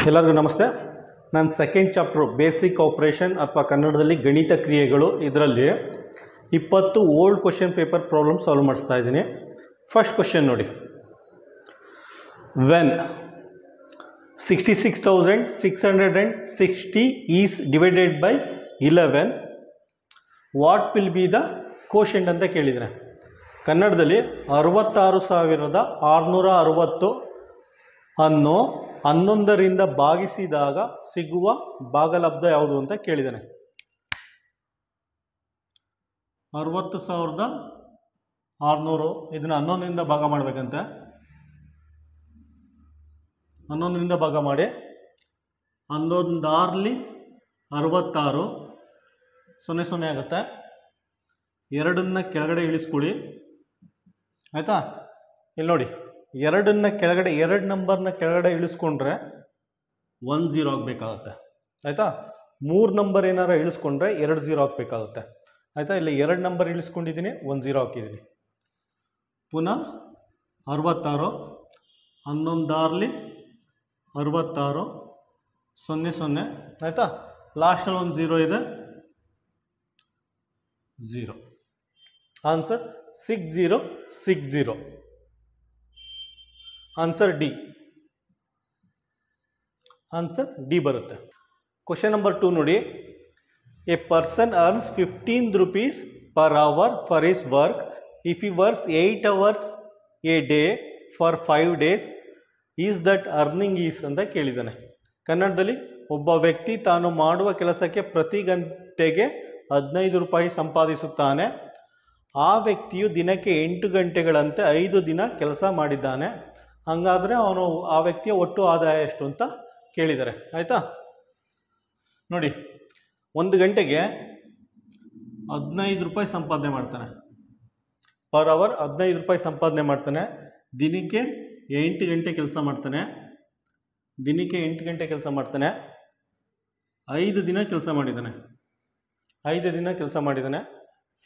ಎಲ್ಲರಿಗೂ ನಮಸ್ತೆ. ನಾನು ಸೆಕೆಂಡ್ ಚಾಪ್ಟರ್ ಬೇಸಿಕ್ ಆಪರೇಷನ್ ಅಥವಾ ಕನ್ನಡದಲ್ಲಿ ಗಣಿತ ಕ್ರಿಯೆಗಳು ಇದರಲ್ಲಿ 20 old question paper problem solve ಮಾಡಿಸ್ತಾ ಇದ್ದೀನಿ. ಫಸ್ಟ್ ಕ್ವಶನ್ ನೋಡಿ. When 66,660 is divided by 11 what will be the quotient ಅಂತ ಕೇಳಿದರೆ, ಕನ್ನಡದಲ್ಲಿ 66,660 ಅನ್ನು 11ರಿಂದ ಭಾಗಿಸಿದಾಗ ಸಿಗುವ ಭಾಗಲಬ್ಧ ಯಾವುದು ಅಂತ ಕೇಳಿದ್ದಾನೆ. 60,600 ಇದನ್ನು 11ರಿಂದ ಭಾಗ ಮಾಡಬೇಕಂತೆ. 11ರಿಂದ ಭಾಗ ಮಾಡಿ 11 66 0 ಆಗುತ್ತೆ. 2ನ್ನ ಕೆಳಗಡೆ ಇಳಿಸ್ಕೊಳ್ಳಿ, ಆಯಿತಾ. ಇಲ್ಲಿ ನೋಡಿ, 2ನ್ನ ಕೆಳಗಡೆ 2 ನಂಬರ್ನ ಕೆಳಗಡೆ ಇಳಿಸ್ಕೊಂಡ್ರೆ 10 ಆಗಬೇಕಾಗುತ್ತೆ, ಆಯಿತಾ. 3 ನಂಬರ್ ಏನಾರು ಇಳಿಸ್ಕೊಂಡ್ರೆ 20 ಆಗಬೇಕಾಗುತ್ತೆ, ಆಯಿತಾ. ಇಲ್ಲಿ 2 ನಂಬರ್ ಇಳಿಸ್ಕೊಂಡಿದ್ದೀನಿ, 10 ಹಾಕಿದ್ದೀನಿ. ಪುನಃ 66 11 66 0 ಆಯಿತಾ. ಲಾಸ್ಟಲ್ಲಿ ಒಂದು 0 ಇದೆ, 0. Answer 6060. Answer D. Answer D ಬರುತ್ತೆ. ಕ್ವಶನ್ ನಂಬರ್ 2 ನೋಡಿ. A person earns 15 rupees per hour for his work. If he works 8 hours a day for 5 days, is that earning is ಅಂತ ಕೇಳಿದ್ದಾನೆ. ಕನ್ನಡದಲ್ಲಿ ಒಬ್ಬ ವ್ಯಕ್ತಿ ತಾನು ಮಾಡುವ ಕೆಲಸಕ್ಕೆ ಪ್ರತಿ ಗಂಟೆಗೆ 15 ರೂಪಾಯಿ ಸಂಪಾದಿಸುತ್ತಾನೆ. ಆ ವ್ಯಕ್ತಿಯು ದಿನಕ್ಕೆ 8 ಗಂಟೆಗಳಂತೆ 5 ದಿನ ಕೆಲಸ ಮಾಡಿದ್ದಾನೆ. ಹಂಗಾದರೆ ಅವನು ಆ ವ್ಯಕ್ತಿಯ ಒಟ್ಟು ಆದಾಯ ಎಷ್ಟು ಅಂತ ಕೇಳಿದ್ದಾರೆ, ಆಯಿತಾ. ನೋಡಿ, 1 ಗಂಟೆಗೆ 15 ರೂಪಾಯಿ ಸಂಪಾದನೆ ಮಾಡ್ತಾನೆ. ಪರ್ ಅವರ್ 15 ರೂಪಾಯಿ ಸಂಪಾದನೆ ಮಾಡ್ತಾನೆ. ದಿನಕ್ಕೆ 8 ಗಂಟೆ ಕೆಲಸ ಮಾಡ್ತಾನೆ. 5 ದಿನ ಕೆಲಸ ಮಾಡಿದ್ದಾನೆ.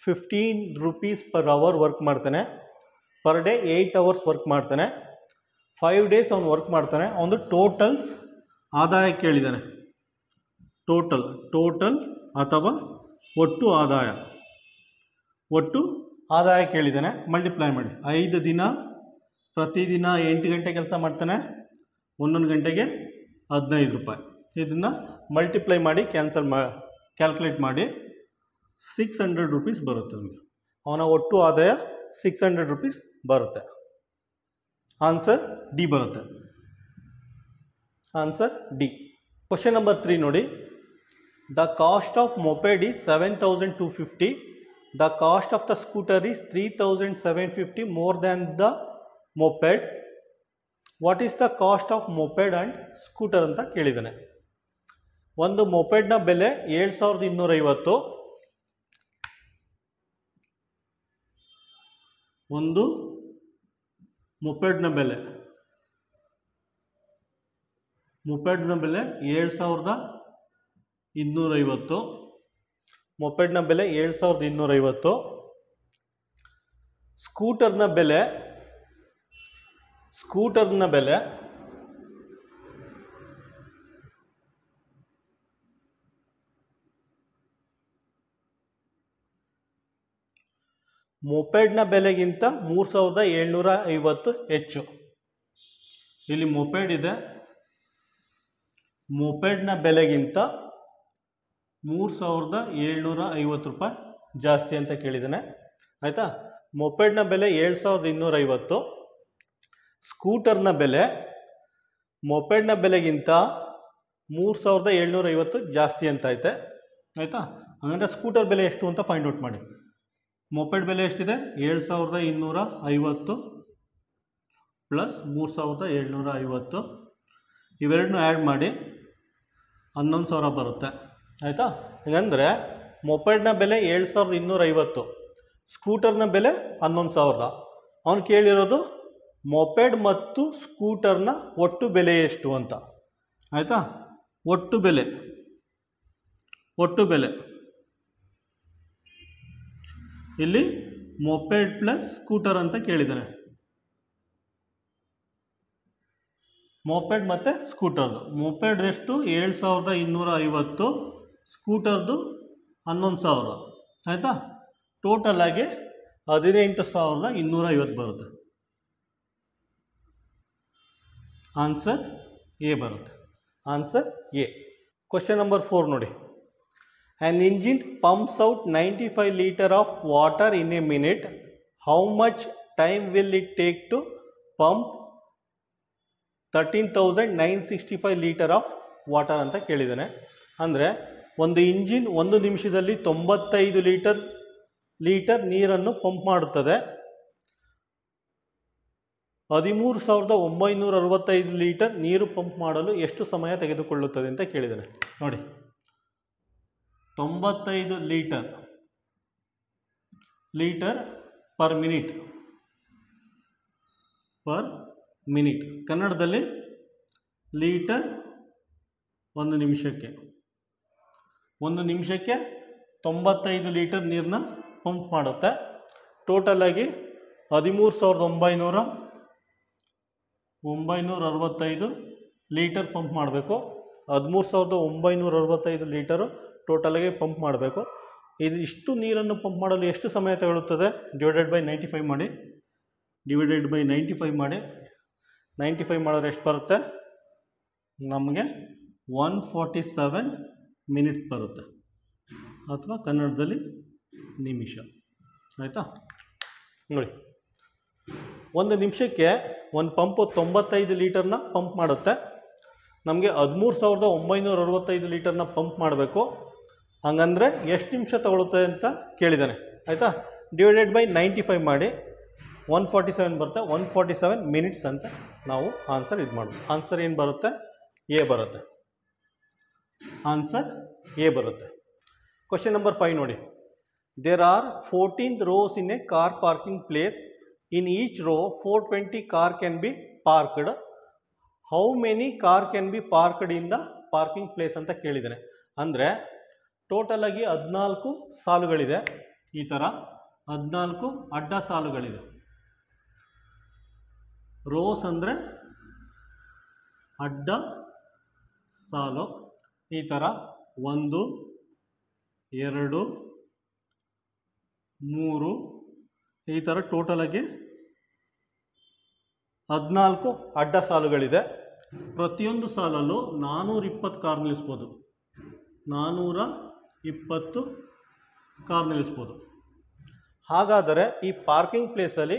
15 rupees per hour ವರ್ಕ್ ಮಾಡ್ತಾನೆ. ಪರ್ ಡೇ 8 hours ವರ್ಕ್ ಮಾಡ್ತಾನೆ. 5 days ಅವನು ವರ್ಕ್ ಮಾಡ್ತಾನೆ. ಅವನು ಟೋಟಲ್ಸ್ ಆದಾಯ ಕೇಳಿದ್ದಾನೆ. ಟೋಟಲ್ ಅಥವಾ ಒಟ್ಟು ಆದಾಯ ಕೇಳಿದ್ದಾನೆ. ಮಲ್ಟಿಪ್ಲೈ ಮಾಡಿ. 5 ದಿನ ಪ್ರತಿದಿನ 8 ಗಂಟೆ ಕೆಲಸ ಮಾಡ್ತಾನೆ. 1 ಗಂಟೆಗೆ 15 ರೂಪಾಯಿ. ಇದನ್ನು ಮಲ್ಟಿಪ್ಲೈ ಮಾಡಿ ಕ್ಯಾಲ್ಕುಲೇಟ್ ಮಾಡಿ 600 rupees ಬರುತ್ತೆ ಅವನಿಗೆ. ಅವನ ಒಟ್ಟು ಆದಾಯ 600 rupees ಬರುತ್ತೆ. ಆನ್ಸರ್ ಡಿ ಬರುತ್ತೆ. Answer D. ಕ್ವಶನ್ ನಂಬರ್ 3 ನೋಡಿ. The cost of moped is 7,250. The cost of the scooter is 3,750 more than the moped. What is the cost of moped and scooter ಅಂತ ಕೇಳಿದ್ದಾನೆ. ಒಂದು ಮೊಪೆಡ್ನ ಬೆಲೆ 7,250. ಒಂದು ಮೊಪೆಡ್ನ ಬೆಲೆ 7,250. ಮೊಪೆಡ್ನ ಬೆಲೆ 7,250. ಸ್ಕೂಟರ್ನ ಬೆಲೆ ಮೊಪೆಡ್ನ ಬೆಲೆಗಿಂತ 3,750 ಹೆಚ್ಚು. ಇಲ್ಲಿ ಮೊಪೆಡ್ ಇದೆ, ಮೊಪೆಡ್ನ ಬೆಲೆಗಿಂತ 3,750 ರೂಪಾಯಿ ಜಾಸ್ತಿ ಅಂತ ಕೇಳಿದ್ದಾನೆ, ಆಯಿತಾ. ಮೊಪೆಡ್ನ ಬೆಲೆ 7,250. ಸ್ಕೂಟರ್ನ ಬೆಲೆ ಮೊಪೆಡ್ನ ಬೆಲೆಗಿಂತ 3,750 ಜಾಸ್ತಿ ಅಂತ ಐತೆ, ಆಯಿತಾ. ಹಾಗಂದರೆ ಸ್ಕೂಟರ್ ಬೆಲೆ ಎಷ್ಟು ಅಂತ ಫೈಂಡ್ ಔಟ್ ಮಾಡಿ. ಮೊಪೆಡ್ ಬೆಲೆ ಎಷ್ಟಿದೆ? 7,250 ಪ್ಲಸ್ 3,750. ಇವೆರಡನ್ನೂ ಆ್ಯಡ್ ಮಾಡಿ 11,000 ಬರುತ್ತೆ, ಆಯಿತಾ. ಹಾಗಂದರೆ ಮೊಪೆಡ್ನ ಬೆಲೆ 7,250, ಸ್ಕೂಟರ್ನ ಬೆಲೆ 11,000. ಅವನು ಕೇಳಿರೋದು ಮೊಪೆಡ್ ಮತ್ತು ಸ್ಕೂಟರ್ನ ಒಟ್ಟು ಬೆಲೆ ಎಷ್ಟು ಅಂತ, ಆಯಿತಾ. ಒಟ್ಟು ಬೆಲೆ ಇಲ್ಲಿ ಮೊಪೆಡ್ ಪ್ಲಸ್ ಸ್ಕೂಟರ್ ಅಂತ ಕೇಳಿದ್ದಾನೆ. ಮೋಪೆಡ್ ಮತ್ತು ಸ್ಕೂಟರ್ದು. ಮೋಪೆಡ್ ಎಷ್ಟು 7250, ಸ್ಕೂಟರ್ದು 11,000. ಆಯಿತಾ? ಟೋಟಲಾಗಿ 18,250 ಬರುತ್ತೆ. ಆನ್ಸರ್ ಎ ಬರುತ್ತೆ. Answer A. ಕ್ವಶನ್ ನಂಬರ್ 4 ನೋಡಿ. An engine pumps out 95 liters of water in a minute. How much time will it take to pump 13,965 litre of water ಅಂತ ಕೇಳಿದ್ದಾನೆ. ಅಂದರೆ ಒಂದು ಇಂಜಿನ್ 1 ನಿಮಿಷದಲ್ಲಿ 95 ಲೀಟರ್ ನೀರನ್ನು ಪಂಪ್ ಮಾಡುತ್ತದೆ. 13,965 ಲೀಟರ್ ನೀರು ಪಂಪ್ ಮಾಡಲು ಎಷ್ಟು ಸಮಯ ತೆಗೆದುಕೊಳ್ಳುತ್ತದೆ ಅಂತ ಕೇಳಿದ್ದಾನೆ. ನೋಡಿ, 95 ಲೀಟರ್ ಪರ್ ಮಿನಿಟ್. ಕನ್ನಡದಲ್ಲಿ ಲೀಟರ್ 1 ನಿಮಿಷಕ್ಕೆ. 1 ನಿಮಿಷಕ್ಕೆ 95 ಲೀಟರ್ ನೀರನ್ನ ಪಂಪ್ ಮಾಡುತ್ತೆ. ಟೋಟಲಾಗಿ 13,965 ಲೀಟರ್ ಪಂಪ್ ಮಾಡಬೇಕು. 13,965 ಲೀಟರು ಟೋಟಲಾಗಿ ಪಂಪ್ ಮಾಡಬೇಕು. ಇಷ್ಟು ನೀರನ್ನು ಪಂಪ್ ಮಾಡಲು ಎಷ್ಟು ಸಮಯ ತಗೊಳ್ಳುತ್ತದೆ? ಡಿವೈಡೆಡ್ ಬೈ 95 ಮಾಡಿ. 95 ಮಾಡಿದ್ರೆ ಎಷ್ಟು ಬರುತ್ತೆ? ನಮಗೆ 147 ಮಿನಿಟ್ಸ್ ಬರುತ್ತೆ, ಅಥವಾ ಕನ್ನಡದಲ್ಲಿ ನಿಮಿಷ. ಆಯಿತಾ? ನೋಡಿ, 1 ನಿಮಿಷಕ್ಕೆ ಒಂದು ಪಂಪು 95 ಲೀಟರ್ನ ಪಂಪ್ ಮಾಡುತ್ತೆ. ನಮಗೆ 13,965 ಲೀಟರ್ನ ಪಂಪ್ ಮಾಡಬೇಕು. ಹಂಗಂದರೆ ಎಷ್ಟು ನಿಮಿಷ ತಗೊಳುತ್ತೆ ಅಂತ ಕೇಳಿದ್ದಾನೆ. ಆಯಿತಾ? ಡಿವೈಡೆಡ್ ಬೈ 95 ಮಾಡಿ 147 ಬರುತ್ತೆ. 147 ಮಿನಿಟ್ಸ್ ಅಂತ ನಾವು ಆನ್ಸರ್ ಇದು ಮಾಡೋದು. ಆನ್ಸರ್ ಏನು ಬರುತ್ತೆ? ಎ ಬರುತ್ತೆ. ಆನ್ಸರ್ ಎ ಬರುತ್ತೆ. ಕ್ವಶನ್ ನಂಬರ್ 5 ನೋಡಿ. There are 14 rows in a car parking place. In each row 420 car can be parked. How many car can be parked in the parking place ಅಂತ ಕೇಳಿದ್ದಾನೆ. ಅಂದರೆ ಟೋಟಲಾಗಿ 14 ಸಾಲುಗಳಿದೆ. ಈ ಥರ 14 ಅಡ್ಡ ಸಾಲುಗಳಿದೆ. ರೋಸ್ ಅಂದರೆ ಅಡ್ಡ ಸಾಲು. ಈ ಥರ 1, 2, 3 ಈ ಥರ ಟೋಟಲಾಗಿ 14 ಅಡ್ಡ ಸಾಲುಗಳಿದೆ. ಪ್ರತಿಯೊಂದು ಸಾಲಲ್ಲೂ 420 ಕಾರ್ ನಿಲ್ಲಿಸ್ಬೋದು. 420 ಕಾರ್ ನಿಲ್ಲಿಸ್ಬೋದು. ಹಾಗಾದರೆ ಈ ಪಾರ್ಕಿಂಗ್ ಪ್ಲೇಸಲ್ಲಿ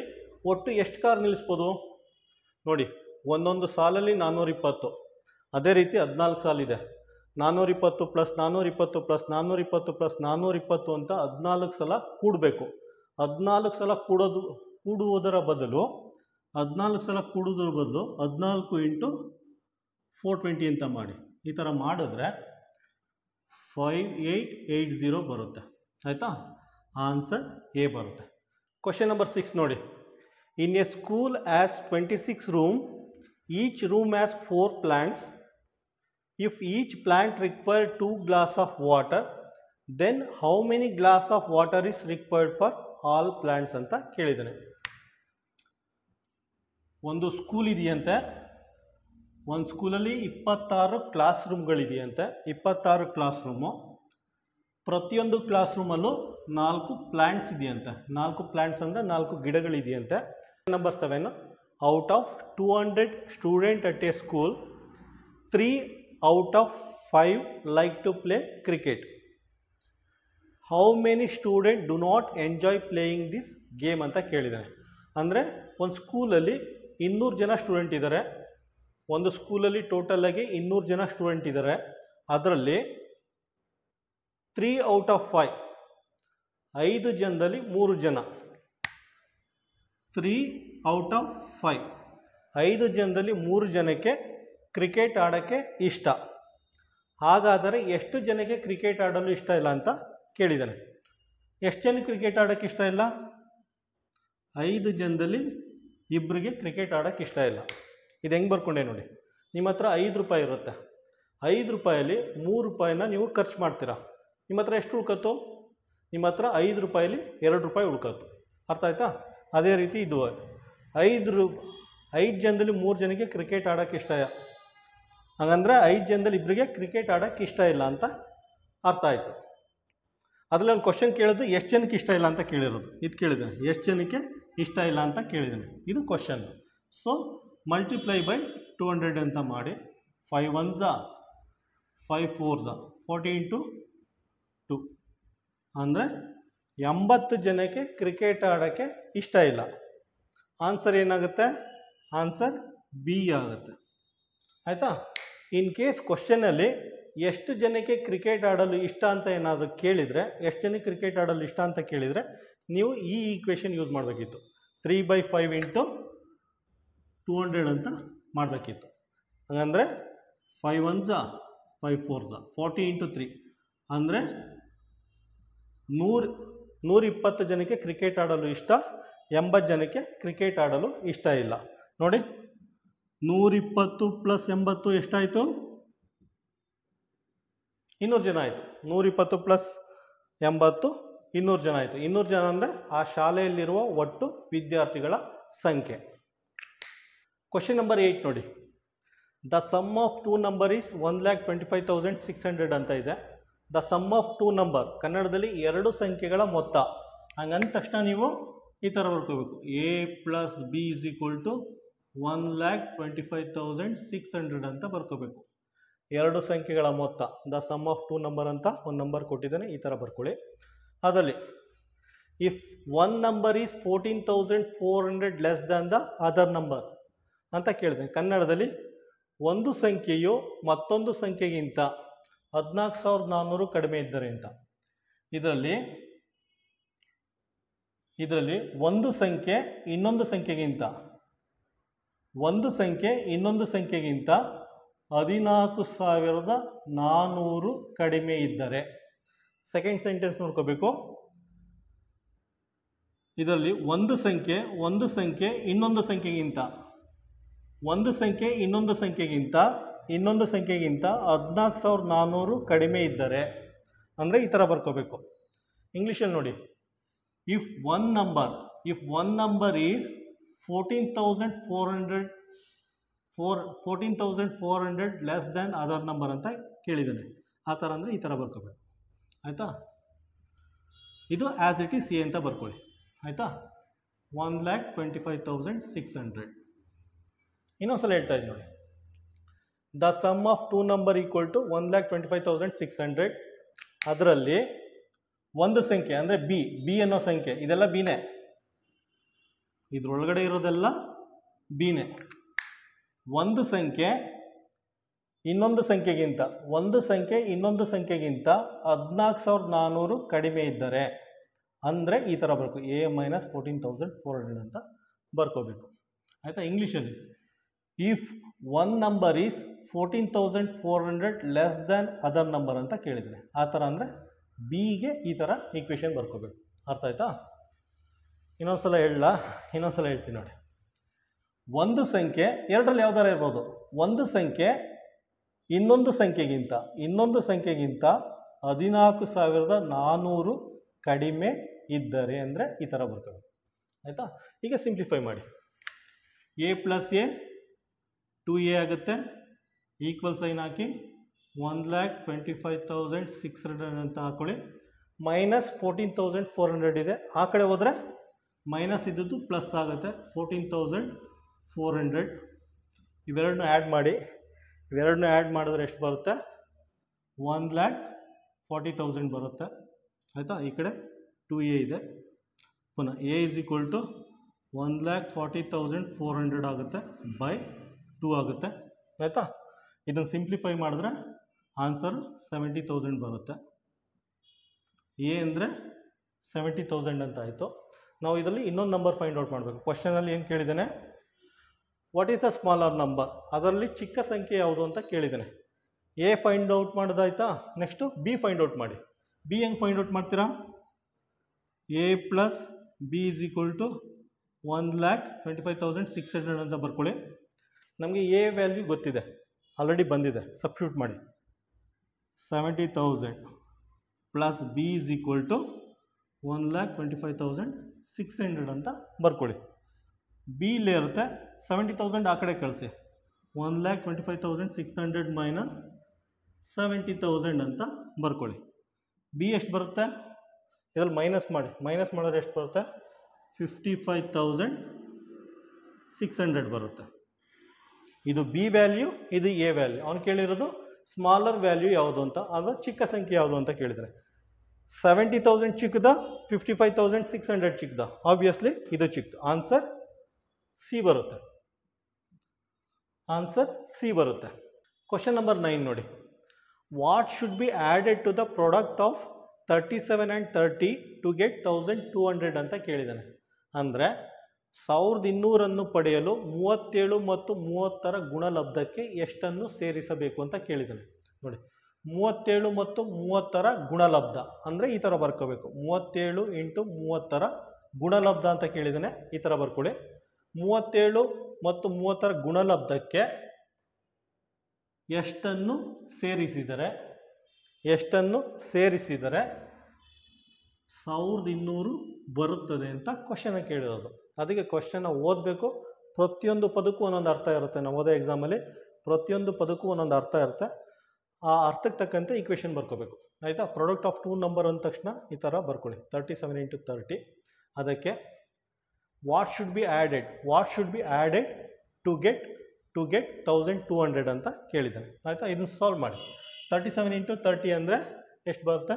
ಒಟ್ಟು ಎಷ್ಟು ಕಾರ್ ನಿಲ್ಲಿಸ್ಬೋದು ನೋಡಿ. ಒಂದೊಂದು ಸಾಲಲ್ಲಿ 420. ಅದೇ ರೀತಿ 14 ಸಾಲಿದೆ. 420 + 420 + 420 + 420 ಅಂತ 14 ಸಲ ಕೂಡಬೇಕು. 14 ಸಲ ಕೂಡುವುದರ ಬದಲು 14 × 420 ಅಂತ ಮಾಡಿ. ಈ ಥರ ಮಾಡಿದ್ರೆ 5880 ಬರುತ್ತೆ. ಆಯಿತಾ? ಆನ್ಸರ್ ಎ ಬರುತ್ತೆ. ಕ್ವಶನ್ ನಂಬರ್ 6 ನೋಡಿ. In a school as 26 room, each room as 4 plants. If each plant requires 2 glasses of water, then how many glasses of water is required for all plants ಅಂತ ಕೇಳಿದ್ದಾನೆ. ಒಂದು school ಇದೆಯಂತೆ. ಒಂದು ಸ್ಕೂಲಲ್ಲಿ 26 class ರೂಮ್ಗಳಿದೆಯಂತೆ. 26 class room. ಪ್ರತಿಯೊಂದು class ರೂಮಲ್ಲೂ 4 plants ಇದೆಯಂತೆ. 4 ಪ್ಲ್ಯಾಂಟ್ಸ್ ಅಂದರೆ 4 ಗಿಡಗಳಿದೆಯಂತೆ. Number 7. Out of 200 student at a school, 3 out of 5 like to play cricket. How many students do not enjoy playing this game ಅಂತ ಕೇಳಿದ್ದಾನೆ. ಅಂದರೆ ಒಂದು ಸ್ಕೂಲಲ್ಲಿ 200 ಜನ ಸ್ಟೂಡೆಂಟ್ ಇದ್ದಾರೆ. ಒಂದು ಸ್ಕೂಲಲ್ಲಿ ಟೋಟಲಾಗಿ 200 ಜನ ಸ್ಟೂಡೆಂಟ್ ಇದ್ದಾರೆ. ಅದರಲ್ಲಿ 3 out of 5 5 ಜನದಲ್ಲಿ 3 ಜನ 3 out of 5 5 ಜನದಲ್ಲಿ 3 ಜನಕ್ಕೆ ಕ್ರಿಕೆಟ್ ಆಡೋಕ್ಕೆ ಇಷ್ಟ. ಹಾಗಾದರೆ ಎಷ್ಟು ಜನಕ್ಕೆ ಕ್ರಿಕೆಟ್ ಆಡಲು ಇಷ್ಟ ಇಲ್ಲ ಅಂತ ಕೇಳಿದ್ದಾನೆ. ಎಷ್ಟು ಜನಕ್ಕೆ ಕ್ರಿಕೆಟ್ ಆಡೋಕ್ಕೆ ಇಷ್ಟ ಇಲ್ಲ? 5 ಜನದಲ್ಲಿ 2 ಕ್ರಿಕೆಟ್ ಆಡೋಕ್ಕೆ ಇಷ್ಟ ಇಲ್ಲ. ಇದು ಹೆಂಗೆ ಬರ್ಕೊಂಡೆ ನೋಡಿ. ನಿಮ್ಮ ಹತ್ರ 5 ರೂಪಾಯಿ ಇರುತ್ತೆ. 5 ರೂಪಾಯಲ್ಲಿ 3 ರೂಪಾಯಿನ ನೀವು ಖರ್ಚು ಮಾಡ್ತೀರಾ. ನಿಮ್ಮ ಹತ್ರ ಎಷ್ಟು ಉಳ್ಕತ್ತು? ನಿಮ್ಮ ಹತ್ರ 5 ರೂಪಾಯಲ್ಲಿ 2 ರೂಪಾಯಿ ಉಳ್ಕತ್ತು. ಅರ್ಥ ಆಯ್ತಾ? ಅದೇ ರೀತಿ ಇದು 5 ಜನದಲ್ಲಿ 3 ಜನಕ್ಕೆ ಕ್ರಿಕೆಟ್ ಆಡೋಕ್ಕೆ ಇಷ್ಟ. ಹಾಗಂದ್ರೆ 5 ಜನದಲ್ಲಿ ಇಬ್ಬರಿಗೆ ಕ್ರಿಕೆಟ್ ಆಡೋಕ್ಕೆ ಇಷ್ಟ ಇಲ್ಲ ಅಂತ ಅರ್ಥ ಆಯಿತು. ಅದರಲ್ಲಿ ಒಂದು ಕ್ವಶನ್ ಕೇಳಿದ್ದು ಎಷ್ಟು ಜನಕ್ಕೆ ಇಷ್ಟ ಇಲ್ಲ ಅಂತ ಕೇಳಿರೋದು. ಇದು ಕೇಳಿದ್ದೇನೆ ಎಷ್ಟು ಜನಕ್ಕೆ ಇಷ್ಟ ಇಲ್ಲ ಅಂತ ಕೇಳಿದ್ದೇನೆ. ಇದು ಕ್ವಶನ್. ಸೊ ಮಲ್ಟಿಪ್ಲೈ ಬೈ 200 ಅಂತ ಮಾಡಿ 5 1s 5 4s 40 × 2 ಅಂದರೆ 80 ಜನಕ್ಕೆ ಕ್ರಿಕೆಟ್ ಆಡೋಕ್ಕೆ ಇಷ್ಟ ಇಲ್ಲ. ಆನ್ಸರ್ ಏನಾಗುತ್ತೆ? ಆನ್ಸರ್ ಬಿ ಆಗುತ್ತೆ. ಆಯಿತಾ? ಇನ್ ಕೇಸ್ ಕ್ವಶನಲ್ಲಿ ಎಷ್ಟು ಜನಕ್ಕೆ ಕ್ರಿಕೆಟ್ ಆಡಲು ಇಷ್ಟ ಅಂತ ಏನಾದರೂ ಕೇಳಿದರೆ, ಎಷ್ಟು ಜನಕ್ಕೆ ಕ್ರಿಕೆಟ್ ಆಡಲು ಇಷ್ಟ ಅಂತ ಕೇಳಿದರೆ ನೀವು ಈ ಈಕ್ವೇಷನ್ ಯೂಸ್ ಮಾಡಬೇಕಿತ್ತು. 3/5 × 200 ಅಂತ ಮಾಡಬೇಕಿತ್ತು. ಹಾಗಂದರೆ 5 1s 5 4s 40 × 3 ಅಂದರೆ 120 ಜನಕ್ಕೆ ಕ್ರಿಕೆಟ್ ಆಡಲು ಇಷ್ಟ, 80 ಜನಕ್ಕೆ ಕ್ರಿಕೆಟ್ ಆಡಲು ಇಷ್ಟ ಇಲ್ಲ. ನೋಡಿ, 120 + 80 ಎಷ್ಟಾಯಿತು? 200 ಜನ ಆಯಿತು. 120 + 80 200 ಜನ ಆಯಿತು. 200 ಜನ ಅಂದರೆ ಆ ಶಾಲೆಯಲ್ಲಿರುವ ಒಟ್ಟು ವಿದ್ಯಾರ್ಥಿಗಳ ಸಂಖ್ಯೆ. ಕ್ವಶನ್ ನಂಬರ್ 8 ನೋಡಿ. The sum of 2 number is 1,25,600 ಅಂತ ಇದೆ. ದ ಸಮ್ ಆಫ್ 2 ನಂಬರ್, ಕನ್ನಡದಲ್ಲಿ 2 ಸಂಖ್ಯೆಗಳ ಮೊತ್ತ. ಹಂಗಂದ ತಕ್ಷಣ ನೀವು ಈ ಥರ ಬರ್ಕೋಬೇಕು. A + B = 1,25,600 ಅಂತ ಬರ್ಕೋಬೇಕು. 2 ಸಂಖ್ಯೆಗಳ ಮೊತ್ತ, ದ ಸಮ್ ಆಫ್ 2 ನಂಬರ್ ಅಂತ ಒಂದು ನಂಬರ್ ಕೊಟ್ಟಿದ್ದಾನೆ, ಈ ಥರ ಬರ್ಕೊಳ್ಳಿ. ಅದರಲ್ಲಿ if 1 number is 14,400 less than the other number ಅಂತ ಕೇಳಿದೆ. ಕನ್ನಡದಲ್ಲಿ ಒಂದು ಸಂಖ್ಯೆಯು ಮತ್ತೊಂದು ಸಂಖ್ಯೆಗಿಂತ 14,400 ಕಡಿಮೆ ಇದ್ದರೆ ಅಂತ. ಇದರಲ್ಲಿ ಒಂದು ಸಂಖ್ಯೆ ಇನ್ನೊಂದು ಸಂಖ್ಯೆಗಿಂತ 14,400 ಕಡಿಮೆ ಇದ್ದರೆ. ಸೆಕೆಂಡ್ ಸೆಂಟೆನ್ಸ್ ನೋಡ್ಕೋಬೇಕು. ಇದರಲ್ಲಿ ಒಂದು ಸಂಖ್ಯೆ ಇನ್ನೊಂದು ಸಂಖ್ಯೆಗಿಂತ 14,400 ಕಡಿಮೆ ಇದ್ದರೆ ಅಂದರೆ ಈ ಥರ ಬರ್ಕೋಬೇಕು. ಇಂಗ್ಲೀಷಲ್ಲಿ ನೋಡಿ, if one number is 14,400 less than other number ಅಂತ ಕೇಳಿದ್ದಾನೆ. ಆ ಥರ ಅಂದರೆ ಈ ಥರ ಬರ್ಕೋಬೇಕು. ಆಯಿತಾ? ಇದು ಆ್ಯಸ್ ಇಟ್ ಈಸ್ ಎ ಅಂತ ಬರ್ಕೊಳ್ಳಿ. ಆಯಿತಾ? 1,25,600. ಇನ್ನೊಂದ್ಸಲ ಹೇಳ್ತಾ ಇದ್ದೀನಿ ನೋಡಿ. The sum of 2 number = 1,25,600. ಅದರಲ್ಲಿ ಒಂದು ಸಂಖ್ಯೆ ಅಂದರೆ ಬಿ ಅನ್ನೋ ಸಂಖ್ಯೆ, ಇದೆಲ್ಲ ಬಿನೇ, ಇದ್ರೊಳಗಡೆ ಇರೋದೆಲ್ಲ ಬಿನೇ. ಒಂದು ಸಂಖ್ಯೆ ಇನ್ನೊಂದು ಸಂಖ್ಯೆಗಿಂತ 14,400 ಕಡಿಮೆ ಇದ್ದರೆ ಅಂದರೆ ಈ ಥರ ಬರ್ಕೊ. A - 14,400 ಅಂತ ಬರ್ಕೋಬೇಕು. ಆಯಿತಾ? ಇಂಗ್ಲೀಷಲ್ಲಿ if one number is 14,400 less than other number ಅಂತ ಕೇಳಿದರೆ, ಆ ಥರ ಅಂದರೆ ಬಿಗೆ ಈ ಥರ ಈಕ್ವೇಷನ್ ಬರ್ಕೋಬೇಕು. ಅರ್ಥ ಆಯ್ತಾ? ಇನ್ನೊಂದ್ಸಲ ಹೇಳ್ತೀನಿ ನೋಡಿ. ಒಂದು ಸಂಖ್ಯೆ, ಎರಡರಲ್ಲಿ ಯಾವ್ದಾರ ಇರ್ಬೋದು, ಒಂದು ಸಂಖ್ಯೆ ಇನ್ನೊಂದು ಸಂಖ್ಯೆಗಿಂತ 14,400 ಕಡಿಮೆ ಇದ್ದರೆ ಅಂದರೆ ಈ ಥರ ಬರ್ಕೋಬೇಕು. ಆಯಿತಾ? ಈಗ ಸಿಂಪ್ಲಿಫೈ ಮಾಡಿ. A + A 2A ಆಗುತ್ತೆ. ಈಕ್ವಲ್ ಸೈನ್ ಹಾಕಿ 1,25,600 ಅಂತ ಹಾಕೊಳ್ಳಿ. ಮೈನಸ್ 14,400 ಇದೆ, ಆ ಕಡೆ ಹೋದರೆ ಮೈನಸ್ ಇದ್ದದ್ದು ಪ್ಲಸ್ ಆಗುತ್ತೆ. 14,400 ಇವೆರಡನ್ನೂ ಆ್ಯಡ್ ಮಾಡಿ. ಇವೆರಡನ್ನೂ ಆ್ಯಡ್ ಮಾಡಿದ್ರೆ ಎಷ್ಟು ಬರುತ್ತೆ? 1,40,000 ಬರುತ್ತೆ. ಆಯಿತಾ? ಈ ಕಡೆ 2A ಇದೆ. ಪುನಃ A = 1,40,400 ಆಗುತ್ತೆ ಬೈ 2 ಆಗುತ್ತೆ. ಆಯಿತಾ? ಇದನ್ನು ಸಿಂಪ್ಲಿಫೈ ಮಾಡಿದ್ರೆ ಆನ್ಸರ್ 70,000 ಬರುತ್ತೆ. A ಅಂದರೆ 70,000 ಅಂತ ಆಯಿತು. ನಾವು ಇದರಲ್ಲಿ ಇನ್ನೊಂದು ನಂಬರ್ ಫೈಂಡ್ ಔಟ್ ಮಾಡಬೇಕು. ಕ್ವಶನಲ್ಲಿ ಏನು ಕೇಳಿದ್ದೇನೆ? What is the smaller number? ಅದರಲ್ಲಿ ಚಿಕ್ಕ ಸಂಖ್ಯೆ ಯಾವುದು ಅಂತ ಕೇಳಿದ್ದೇನೆ. A ಫೈಂಡ್ ಔಟ್ ಮಾಡೋದಾಯ್ತಾ? ನೆಕ್ಸ್ಟು B ಫೈಂಡ್ ಔಟ್ ಮಾಡಿ. B ಹೆಂಗೆ ಫೈಂಡ್ ಔಟ್ ಮಾಡ್ತೀರಾ? A + B = 1,25,600 ಅಂತ ಬರ್ಕೊಳ್ಳಿ. ನಮಗೆ A ವ್ಯಾಲ್ಯೂ ಗೊತ್ತಿದೆ, ಆಲ್ರೆಡಿ ಬಂದಿದೆ. ಸಬ್ಸ್ಟಿಟ್ಯೂಟ್ ಮಾಡಿ. 70,000 + B = 1,25,600 ಅಂತ ಬರ್ಕೊಳ್ಳಿ. ಬಿ ಇಲ್ಲೇ ಇರುತ್ತೆ 70,000 ಆ ಕಡೆ ಕಳಿಸಿ 1,25,600 ಮೈನಸ್ 70,000 ಅಂತ ಬರ್ಕೊಳ್ಳಿ. ಬಿ ಎಷ್ಟು ಬರುತ್ತೆ ಇದರಲ್ಲಿ ಮೈನಸ್ ಮಾಡಿದ್ರೆ ಎಷ್ಟು ಬರುತ್ತೆ 55,600 ಬರುತ್ತೆ. ಇದು ಬಿ ವ್ಯಾಲ್ಯೂ, ಇದು ಎ ವ್ಯಾಲ್ಯೂ. ಅವನು ಕೇಳಿರೋದು ಸ್ಮಾಲರ್ ವ್ಯಾಲ್ಯೂ ಯಾವುದು ಅಂತ, ಅದು ಚಿಕ್ಕ ಸಂಖ್ಯೆ ಯಾವುದು ಅಂತ ಕೇಳಿದರೆ 70,000 ಚಿಕ್ಕದ 55,600 ಚಿಕ್ಕದ, ಆಬ್ವಿಯಸ್ಲಿ ಇದು ಚಿಕ್ಕದು. ಆನ್ಸರ್ ಸಿ ಬರುತ್ತೆ. ಆನ್ಸರ್ ಸಿ ಬರುತ್ತೆ. ಕ್ವಶನ್ ನಂಬರ್ 9 ನೋಡಿ. What should be added to the product of 37 and 30 to get 1,200 ಅಂತ ಕೇಳಿದ್ದಾನೆ. ಅಂದರೆ 1,200 ಪಡೆಯಲು 37 ಮತ್ತು 30 ಗುಣಲಬ್ಧಕ್ಕೆ ಎಷ್ಟನ್ನು ಸೇರಿಸಬೇಕು ಅಂತ ಕೇಳಿದ್ದಾನೆ. ನೋಡಿ 37 ಮತ್ತು 30 ಗುಣಲಬ್ಧ ಅಂದರೆ ಈ ಥರ ಬರ್ಕೋಬೇಕು. 37 × 30 ಗುಣಲಬ್ಧ ಅಂತ ಕೇಳಿದ್ದಾನೆ, ಈ ಥರ ಬರ್ಕೊಳ್ಳಿ. 37 ಮತ್ತು 30 ಗುಣಲಬ್ಧಕ್ಕೆ ಎಷ್ಟನ್ನು ಸೇರಿಸಿದರೆ 1,200 ಬರುತ್ತದೆ ಅಂತ ಕ್ವಶನ್ ಕೇಳಿರೋದು. ಅದಕ್ಕೆ ಕ್ವಶನ್ನ ಓದಬೇಕು. ಪ್ರತಿಯೊಂದು ಪದಕ್ಕೂ ಒಂದೊಂದು ಅರ್ಥ ಇರುತ್ತೆ. ನವೋದಯ ಎಕ್ಸಾಮಲ್ಲಿ ಪ್ರತಿಯೊಂದು ಪದಕ್ಕೂ ಒಂದೊಂದು ಅರ್ಥ ಇರುತ್ತೆ. ಆ ಅರ್ಥಕ್ಕೆ ತಕ್ಕಂತೆ ಈ ಕ್ವೆಶನ್ ಬರ್ಕೋಬೇಕು, ಆಯಿತಾ. ಪ್ರಾಡಕ್ಟ್ ಆಫ್ 2 ನಂಬರ್ ಅಂದ ತಕ್ಷಣ ಈ ಥರ ಬರ್ಕೊಳ್ಳಿ 37 × 30. ಅದಕ್ಕೆ what should be added to get 1,200 ಅಂತ ಕೇಳಿದ್ದಾನೆ, ಆಯಿತಾ. ಇದನ್ನು ಸಾಲ್ವ್ ಮಾಡಿ. 37 × 30 ಅಂದರೆ ಎಷ್ಟು ಬರುತ್ತೆ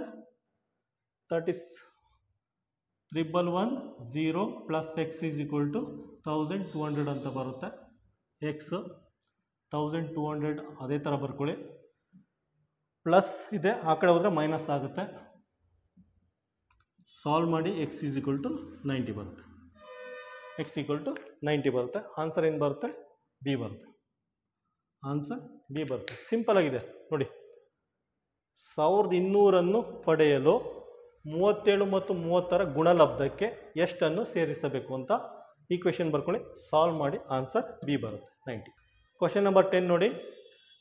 31,110 plus x is equal to 1,200 ಅಂತ ಬರುತ್ತೆ. ಎಕ್ಸ್ 1,200 ಅದೇ ಥರ ಬರ್ಕೊಳ್ಳಿ. ಪ್ಲಸ್ ಇದೆ, ಆ ಕಡೆ ಹೋದರೆ ಮೈನಸ್ ಆಗುತ್ತೆ. ಸಾಲ್ವ್ ಮಾಡಿ ಎಕ್ಸ್ ಈಸ್ ಈಕ್ವಲ್ ಟು 90 ಬರುತ್ತೆ. ಎಕ್ಸ್ ಈಕ್ವಲ್ ಟು 90 ಬರುತ್ತೆ. ಆನ್ಸರ್ ಏನು ಬರುತ್ತೆ ಬಿ ಬರುತ್ತೆ. ಆನ್ಸರ್ ಬಿ ಬರುತ್ತೆ. ಸಿಂಪಲ್ ಆಗಿದೆ ನೋಡಿ. 1,200 ಪಡೆಯಲು 37 ಮತ್ತು 30 ಗುಣಲಬ್ಧಕ್ಕೆ ಎಷ್ಟನ್ನು ಸೇರಿಸಬೇಕು ಅಂತ ಈ ಕ್ವೆಶನ್ ಬರ್ಕೊಳ್ಳಿ. ಸಾಲ್ವ್ ಮಾಡಿ ಆನ್ಸರ್ ಬಿ ಬರುತ್ತೆ 90. ಕ್ವಶನ್ ನಂಬರ್ 10 ನೋಡಿ.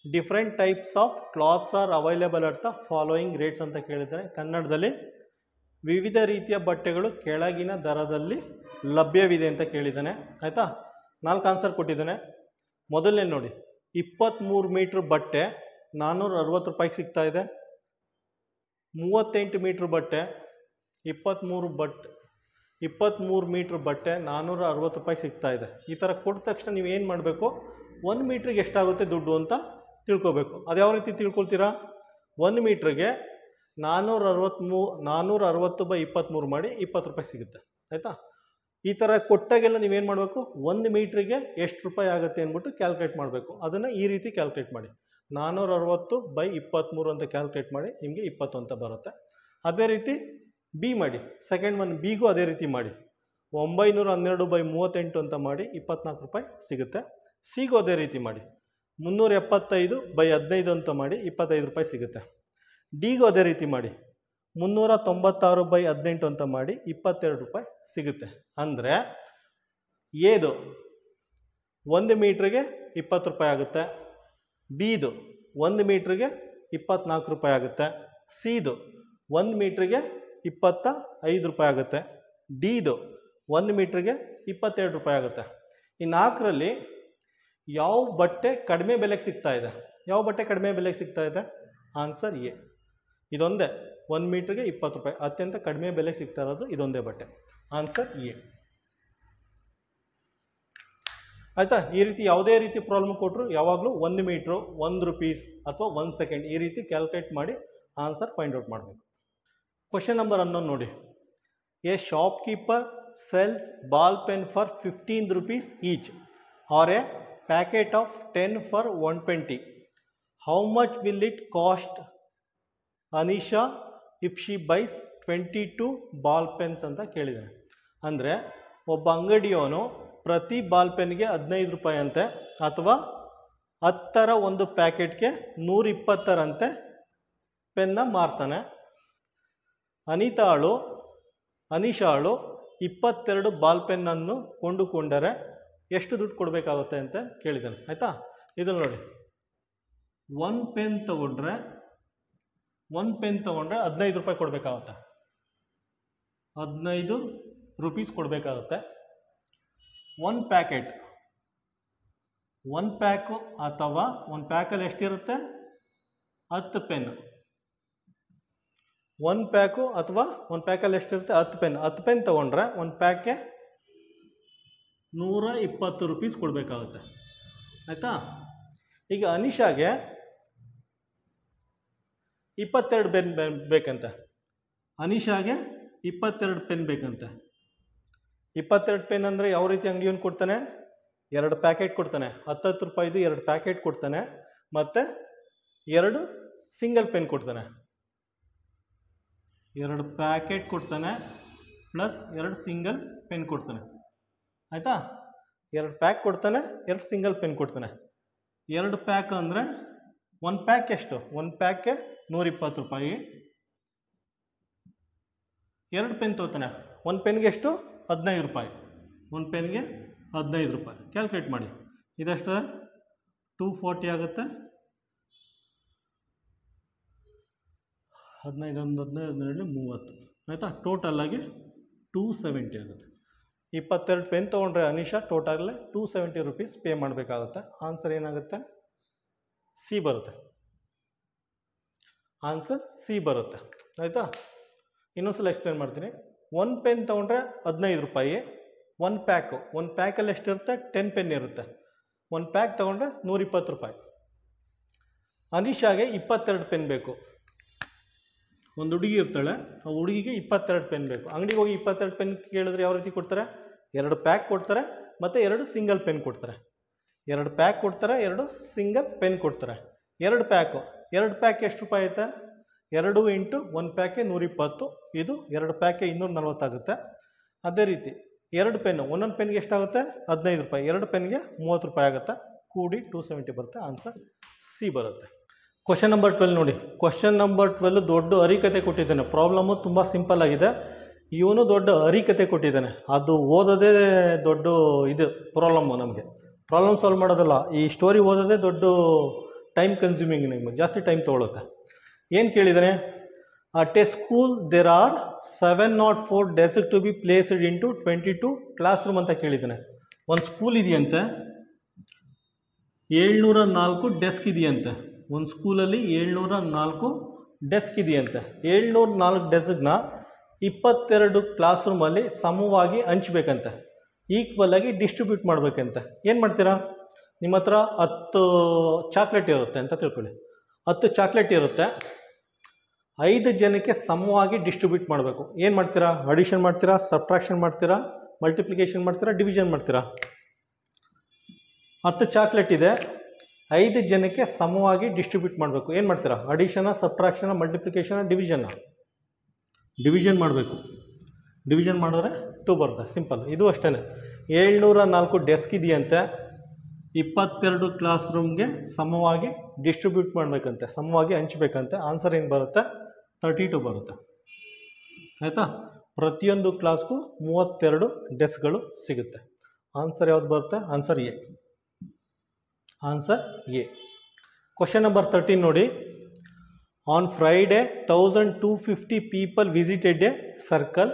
Different types of clothes are available at the following rates ಅಂತ ಕೇಳಿದ್ದಾರೆ. ಕನ್ನಡದಲ್ಲಿ ವಿವಿಧ ರೀತಿಯ ಬಟ್ಟೆಗಳು ಕೆಳಗಿನ ದರದಲ್ಲಿ ಲಭ್ಯವಿದೆ ಅಂತ ಕೇಳಿದ್ದಾನೆ, ಆಯಿತಾ. 4 ಆನ್ಸರ್ ಕೊಟ್ಟಿದ್ದಾನೆ. ಮೊದಲನೇ ನೋಡಿ, 23 ಮೀಟ್ರ್ ಬಟ್ಟೆ 460 ರೂಪಾಯಿಗೆ ಸಿಗ್ತಾ ಇದೆ. 38 ಮೀಟ್ರ್ ಬಟ್ಟೆ 23 ಮೀಟ್ರ್ ಬಟ್ಟೆ 460 ರೂಪಾಯಿಗೆ ಸಿಗ್ತಾ ಇದೆ. ಈ ಥರ ಕೊಟ್ಟ ತಕ್ಷಣ ನೀವು ಏನು ಮಾಡಬೇಕು, 1 ಮೀಟ್ರಿಗೆ ಎಷ್ಟಾಗುತ್ತೆ ದುಡ್ಡು ಅಂತ ತಿಳ್ಕೊಬೇಕು. ಅದು ಯಾವ ರೀತಿ ತಿಳ್ಕೊಳ್ತೀರಾ, 1 ಮೀಟ್ರಿಗೆ 460/23 ಮಾಡಿ 20 ರೂಪಾಯಿ ಸಿಗುತ್ತೆ, ಆಯಿತಾ. ಈ ಥರ ಕೊಟ್ಟಾಗೆಲ್ಲ ನೀವೇನು ಮಾಡಬೇಕು, 1 ಮೀಟ್ರಿಗೆ ಎಷ್ಟು ರೂಪಾಯಿ ಆಗುತ್ತೆ ಅಂದ್ಬಿಟ್ಟು ಕ್ಯಾಲ್ಕುಲೇಟ್ ಮಾಡಬೇಕು. ಅದನ್ನು ಈ ರೀತಿ ಕ್ಯಾಲ್ಕುಲೇಟ್ ಮಾಡಿ, 460/23 ಅಂತ ಕ್ಯಾಲ್ಕುಲೇಟ್ ಮಾಡಿ ನಿಮಗೆ 20 ಅಂತ ಬರುತ್ತೆ. ಅದೇ ರೀತಿ ಬಿ ಮಾಡಿ, ಸೆಕೆಂಡ್ ಒನ್ ಬಿಗೂ ಅದೇ ರೀತಿ ಮಾಡಿ, 912/38 ಅಂತ ಮಾಡಿ 24 ರೂಪಾಯಿ ಸಿಗುತ್ತೆ. ಸಿಗೂ ಅದೇ ರೀತಿ ಮಾಡಿ, 375/15 ಅಂತ ಮಾಡಿ 25 ರೂಪಾಯಿ ಸಿಗುತ್ತೆ. ಡಿಗೂ ಅದೇ ರೀತಿ ಮಾಡಿ, 396/18 ಅಂತ ಮಾಡಿ 22 ರೂಪಾಯಿ ಸಿಗುತ್ತೆ. ಅಂದರೆ ಎದು 1 ಮೀಟ್ರಿಗೆ 20 ರೂಪಾಯಿ ಆಗುತ್ತೆ, ಬಿದು 1 ಮೀಟ್ರಿಗೆ 24 ರೂಪಾಯಿ ಆಗುತ್ತೆ, ಸಿದು 1 ಮೀಟ್ರಿಗೆ 25 ರೂಪಾಯಿ ಆಗುತ್ತೆ, ಡಿದು 1 ಮೀಟ್ರಿಗೆ 22 ರೂಪಾಯಿ ಆಗುತ್ತೆ. ಈ 4ರಲ್ಲಿ ಯಾವ ಬಟ್ಟೆ ಕಡಿಮೆ ಬೆಲೆಗೆ ಸಿಗ್ತಾ ಇದೆ? ಯಾವ ಬಟ್ಟೆ ಕಡಿಮೆ ಬೆಲೆಗೆ ಸಿಗ್ತಾ ಇದೆ? Answer A. ಇದೊಂದೇ 1 ಮೀಟ್ರಿಗೆ 20 ರೂಪಾಯಿ ಅತ್ಯಂತ ಕಡಿಮೆ ಬೆಲೆಗೆ ಸಿಗ್ತಾ ಇರೋದು ಇದೊಂದೇ ಬಟ್ಟೆ. ಆನ್ಸರ್ ಎ, ಆಯಿತಾ. ಈ ರೀತಿ ಯಾವುದೇ ರೀತಿ ಪ್ರಾಬ್ಲಮ್ ಕೊಟ್ಟರು ಯಾವಾಗಲೂ 1 ಮೀಟ್ರು 1 ರೂಪೀಸ್ ಅಥವಾ 1 ಸೆಕೆಂಡ್ ಈ ರೀತಿ ಕ್ಯಾಲ್ಕುಲೇಟ್ ಮಾಡಿ ಆನ್ಸರ್ ಫೈಂಡ್ ಔಟ್ ಮಾಡಬೇಕು. ಕ್ವಶನ್ ನಂಬರ್ 11 ನೋಡಿ. A shopkeeper sells ball pen for 15 rupees each R a packet of 10 for 120. How much will it cost Anisha if she buys 22 ball pens ಅಂತ ಕೇಳಿದ್ದಾನೆ. ಅಂದರೆ ಒಬ್ಬ ಅಂಗಡಿಯವನು ಪ್ರತಿ ಬಾಲ್ ಪೆನ್ಗೆ 15 ರೂಪಾಯಿ ಅಂತೆ, ಅಥವಾ 10ರ ಒಂದು ಪ್ಯಾಕೆಟ್ಗೆ 120ರಂತೆ ಪೆನ್ನ ಮಾರ್ತಾನೆ. ಅನಿಶಾಳು 22 ಬಾಲ್ ಪೆನ್ನನ್ನು ಕೊಂಡುಕೊಂಡರೆ ಎಷ್ಟು ದುಡ್ಡು ಕೊಡಬೇಕಾಗುತ್ತೆ ಅಂತ ಕೇಳಿದ್ದಾನೆ, ಆಯಿತಾ. ಇದನ್ನು ನೋಡಿ, 1 ಪೆನ್ ತೊಗೊಂಡ್ರೆ 15 ರೂಪಾಯಿ ಕೊಡಬೇಕಾಗುತ್ತೆ, 15 ರೂಪೀಸ್ ಕೊಡಬೇಕಾಗುತ್ತೆ. 1 ಪ್ಯಾಕೆಟ್, 1 ಪ್ಯಾಕು ಅಥವಾ 1 ಪ್ಯಾಕಲ್ಲಿ ಎಷ್ಟಿರುತ್ತೆ 10 ಪೆನ್. 1 ಪ್ಯಾಕು ಅಥವಾ 1 ಪ್ಯಾಕಲ್ಲಿ ಎಷ್ಟಿರುತ್ತೆ 10 ಪೆನ್. 10 ಪೆನ್ ತೊಗೊಂಡ್ರೆ 1 ಪ್ಯಾಕ್ಗೆ 120 ರೂಪೀಸ್ ಕೊಡಬೇಕಾಗುತ್ತೆ. ಆಯಿತಾ? ಈಗ ಅನಿಶಾಗೆ 22 ಪೆನ್ ಬೇಕಂತೆ. ಅನಿಶಾಗೆ 22 ಪೆನ್ ಬೇಕಂತೆ. 22 ಪೆನ್ ಅಂದರೆ ಯಾವ ರೀತಿ ಅಂಗಡಿಯವನು ಕೊಡ್ತಾನೆ? 2 ಪ್ಯಾಕೆಟ್ ಕೊಡ್ತಾನೆ. 10 ರೂಪಾಯಿದು 2 ಪ್ಯಾಕೆಟ್ ಕೊಡ್ತಾನೆ, ಮತ್ತು 2 ಸಿಂಗಲ್ ಪೆನ್ ಕೊಡ್ತಾನೆ. 2 ಪ್ಯಾಕೆಟ್ ಕೊಡ್ತಾನೆ ಪ್ಲಸ್ 2 ಸಿಂಗಲ್ ಪೆನ್ ಕೊಡ್ತಾನೆ. ಆಯಿತಾ? 2 ಪ್ಯಾಕ್ ಕೊಡ್ತಾನೆ, 2 ಸಿಂಗಲ್ ಪೆನ್ ಕೊಡ್ತಾನೆ. 2 ಪ್ಯಾಕ್ ಅಂದರೆ 1 ಪ್ಯಾಕ್ ಎಷ್ಟು? 1 ಪ್ಯಾಕ್ಗೆ 120 ರೂಪಾಯಿ. 2 ಪೆನ್ ತೊಗೋತಾನೆ, 1 ಪೆನ್ಗೆ ಎಷ್ಟು? 15 ರೂಪಾಯಿ. 1 ಪೆನ್ಗೆ 15 ರೂಪಾಯಿ. ಕ್ಯಾಲ್ಕುಲೇಟ್ ಮಾಡಿ, ಇದೆಷ್ಟು? 240 ಆಗುತ್ತೆ. 15 15 30. ಆಯಿತಾ? ಟೋಟಲಾಗಿ 270 ಆಗುತ್ತೆ. 22 ಪೆನ್ ತೊಗೊಂಡ್ರೆ ಅನಿಶಾ ಟೋಟಲ್ 270 ರೂಪೀಸ್ ಪೇ ಮಾಡಬೇಕಾಗುತ್ತೆ. ಆನ್ಸರ್ ಏನಾಗುತ್ತೆ? ಸಿ ಬರುತ್ತೆ. ಆನ್ಸರ್ ಸಿ ಬರುತ್ತೆ. ಆಯಿತಾ? ಇನ್ನೊಂದ್ಸಲ ಎಕ್ಸ್ಪ್ಲೇನ್ ಮಾಡ್ತೀನಿ. 1 ಪೆನ್ ತೊಗೊಂಡ್ರೆ 15 ರೂಪಾಯಿ. 1 ಪ್ಯಾಕು, 1 ಪ್ಯಾಕಲ್ಲಿ ಎಷ್ಟಿರುತ್ತೆ? 10 ಪೆನ್ ಇರುತ್ತೆ. 1 ಪ್ಯಾಕ್ ತೊಗೊಂಡ್ರೆ 120 ರೂಪಾಯಿ. ಅನಿಶಾಗೆ 22 ಪೆನ್ ಬೇಕು. ಒಂದು ಹುಡುಗಿ ಇರ್ತಾಳೆ, ಆ ಹುಡುಗಿಗೆ 22 ಪೆನ್ ಬೇಕು. ಅಂಗಡಿಗೆ ಹೋಗಿ 22 ಪೆನ್ ಕೇಳಿದ್ರೆ ಯಾವ ರೀತಿ ಕೊಡ್ತಾರೆ? 2 ಪ್ಯಾಕ್ ಕೊಡ್ತಾರೆ ಮತ್ತು 2 ಸಿಂಗಲ್ ಪೆನ್ ಕೊಡ್ತಾರೆ. 2 ಪ್ಯಾಕ್ ಕೊಡ್ತಾರೆ, 2 ಸಿಂಗಲ್ ಪೆನ್ ಕೊಡ್ತಾರೆ. 2 ಪ್ಯಾಕು, 2 ಪ್ಯಾಕ್ ಎಷ್ಟು ರೂಪಾಯಿ ಐತೆ? 2 ಇಂಟು 1 ಪ್ಯಾಕೆ 120. ಇದು 2 ಪ್ಯಾಕೆ 240 ಆಗುತ್ತೆ. ಅದೇ ರೀತಿ 2 ಪೆನ್ನು, ಒಂದೊಂದು ಪೆನ್ಗೆ ಎಷ್ಟಾಗುತ್ತೆ? 15 ರೂಪಾಯಿ. 2 ಪೆನ್ಗೆ 30 ರೂಪಾಯಿ ಆಗುತ್ತೆ. ಕೂಡಿ 270 ಬರುತ್ತೆ. ಆನ್ಸರ್ ಸಿ ಬರುತ್ತೆ. ಕ್ವಶನ್ ನಂಬರ್ 12 ನೋಡಿ. ಕ್ವಶನ್ ನಂಬರ್ 12 ದೊಡ್ಡ ಹರಿಕತೆ ಕೊಟ್ಟಿದ್ದಾನೆ. ಪ್ರಾಬ್ಲಮ್ಮು ತುಂಬ ಸಿಂಪಲ್ ಆಗಿದೆ. ಇವನು ದೊಡ್ಡ ಹರಿಕತೆ ಕೊಟ್ಟಿದ್ದಾನೆ. ಅದು ಓದೋದೇ ದೊಡ್ಡ ಇದು ಪ್ರಾಬ್ಲಮ್ಮು. ನಮಗೆ ಪ್ರಾಬ್ಲಮ್ ಸಾಲ್ವ್ ಮಾಡೋದಲ್ಲ, ಈ ಸ್ಟೋರಿ ಓದೋದೇ ದೊಡ್ಡ ಟೈಮ್ ಕನ್ಸ್ಯೂಮಿಂಗ್. ನಿಮಗೆ ಜಾಸ್ತಿ ಟೈಮ್ ತೊಗೊಳುತ್ತೆ. ಏನು ಕೇಳಿದ್ದಾನೆ? At a school there are 704 desk to be placed into 22 class room ಅಂತ ಕೇಳಿದ್ದಾನೆ. ಒಂದು ಸ್ಕೂಲ್ ಇದೆಯಂತೆ, 704 ಡೆಸ್ಕ್ ಇದೆಯಂತೆ. ಒಂದು ಸ್ಕೂಲಲ್ಲಿ 704 ಡೆಸ್ಕ್ ಇದೆಯಂತೆ. 704 ಡೆಸ್ಕ್ನ 22 ಕ್ಲಾಸ್ ರೂಮಲ್ಲಿ ಸಮವಾಗಿ ಹಂಚ್ಬೇಕಂತೆ, ಈಕ್ವಲ್ ಆಗಿ ಡಿಸ್ಟ್ರಿಬ್ಯೂಟ್ ಮಾಡಬೇಕಂತೆ. ಏನು ಮಾಡ್ತೀರಾ? ನಿಮ್ಮ ಹತ್ರ 10 ಚಾಕ್ಲೇಟ್ ಇರುತ್ತೆ ಅಂತ ತಿಳ್ಕೊಳ್ಳಿ. 10 ಚಾಕ್ಲೇಟ್ ಇರುತ್ತೆ, 5 ಜನಕ್ಕೆ ಸಮವಾಗಿ ಡಿಸ್ಟ್ರಿಬ್ಯೂಟ್ ಮಾಡಬೇಕು. ಏನು ಮಾಡ್ತೀರಾ? ಅಡಿಷನ್ ಮಾಡ್ತೀರಾ, ಸಬ್ಟ್ರಾಕ್ಷನ್ ಮಾಡ್ತೀರಾ, ಮಲ್ಟಿಪ್ಲಿಕೇಶನ್ ಮಾಡ್ತೀರಾ, ಡಿವಿಷನ್ ಮಾಡ್ತೀರಾ? 10 ಚಾಕ್ಲೇಟ್ ಇದೆ, 5 ಜನಕ್ಕೆ ಸಮವಾಗಿ ಡಿಸ್ಟ್ರಿಬ್ಯೂಟ್ ಮಾಡಬೇಕು. ಏನು ಮಾಡ್ತೀರಾ? ಅಡಿಷನ, ಸಬ್ಟ್ರಾಕ್ಷನ, ಮಲ್ಟಿಪ್ಲಿಕೇಶನ, ಡಿವಿಷನ್ನ? ಡಿವಿಷನ್ ಮಾಡಬೇಕು. ಡಿವಿಷನ್ ಮಾಡಿದ್ರೆ 2 ಬರುತ್ತೆ. ಸಿಂಪಲ್. ಇದು ಅಷ್ಟೇ. 704 ಡೆಸ್ಕ್ ಇದೆಯಂತೆ, 22 ಕ್ಲಾಸ್ ರೂಮ್ಗೆ ಸಮವಾಗಿ ಡಿಸ್ಟ್ರಿಬ್ಯೂಟ್ ಮಾಡಬೇಕಂತೆ, ಸಮವಾಗಿ ಹಂಚಬೇಕಂತೆ. ಆನ್ಸರ್ ಏನು ಬರುತ್ತೆ? 32 ಬರುತ್ತೆ. ಆಯಿತಾ? ಪ್ರತಿಯೊಂದು ಕ್ಲಾಸ್ಗೂ 32 ಡೆಸ್ಕ್ಗಳು ಸಿಗುತ್ತೆ. ಆನ್ಸರ್ ಯಾವ್ದು ಬರುತ್ತೆ? Answer A. Answer A. Question number 13 ನೋಡಿ. On Friday 1250 people visited a circle.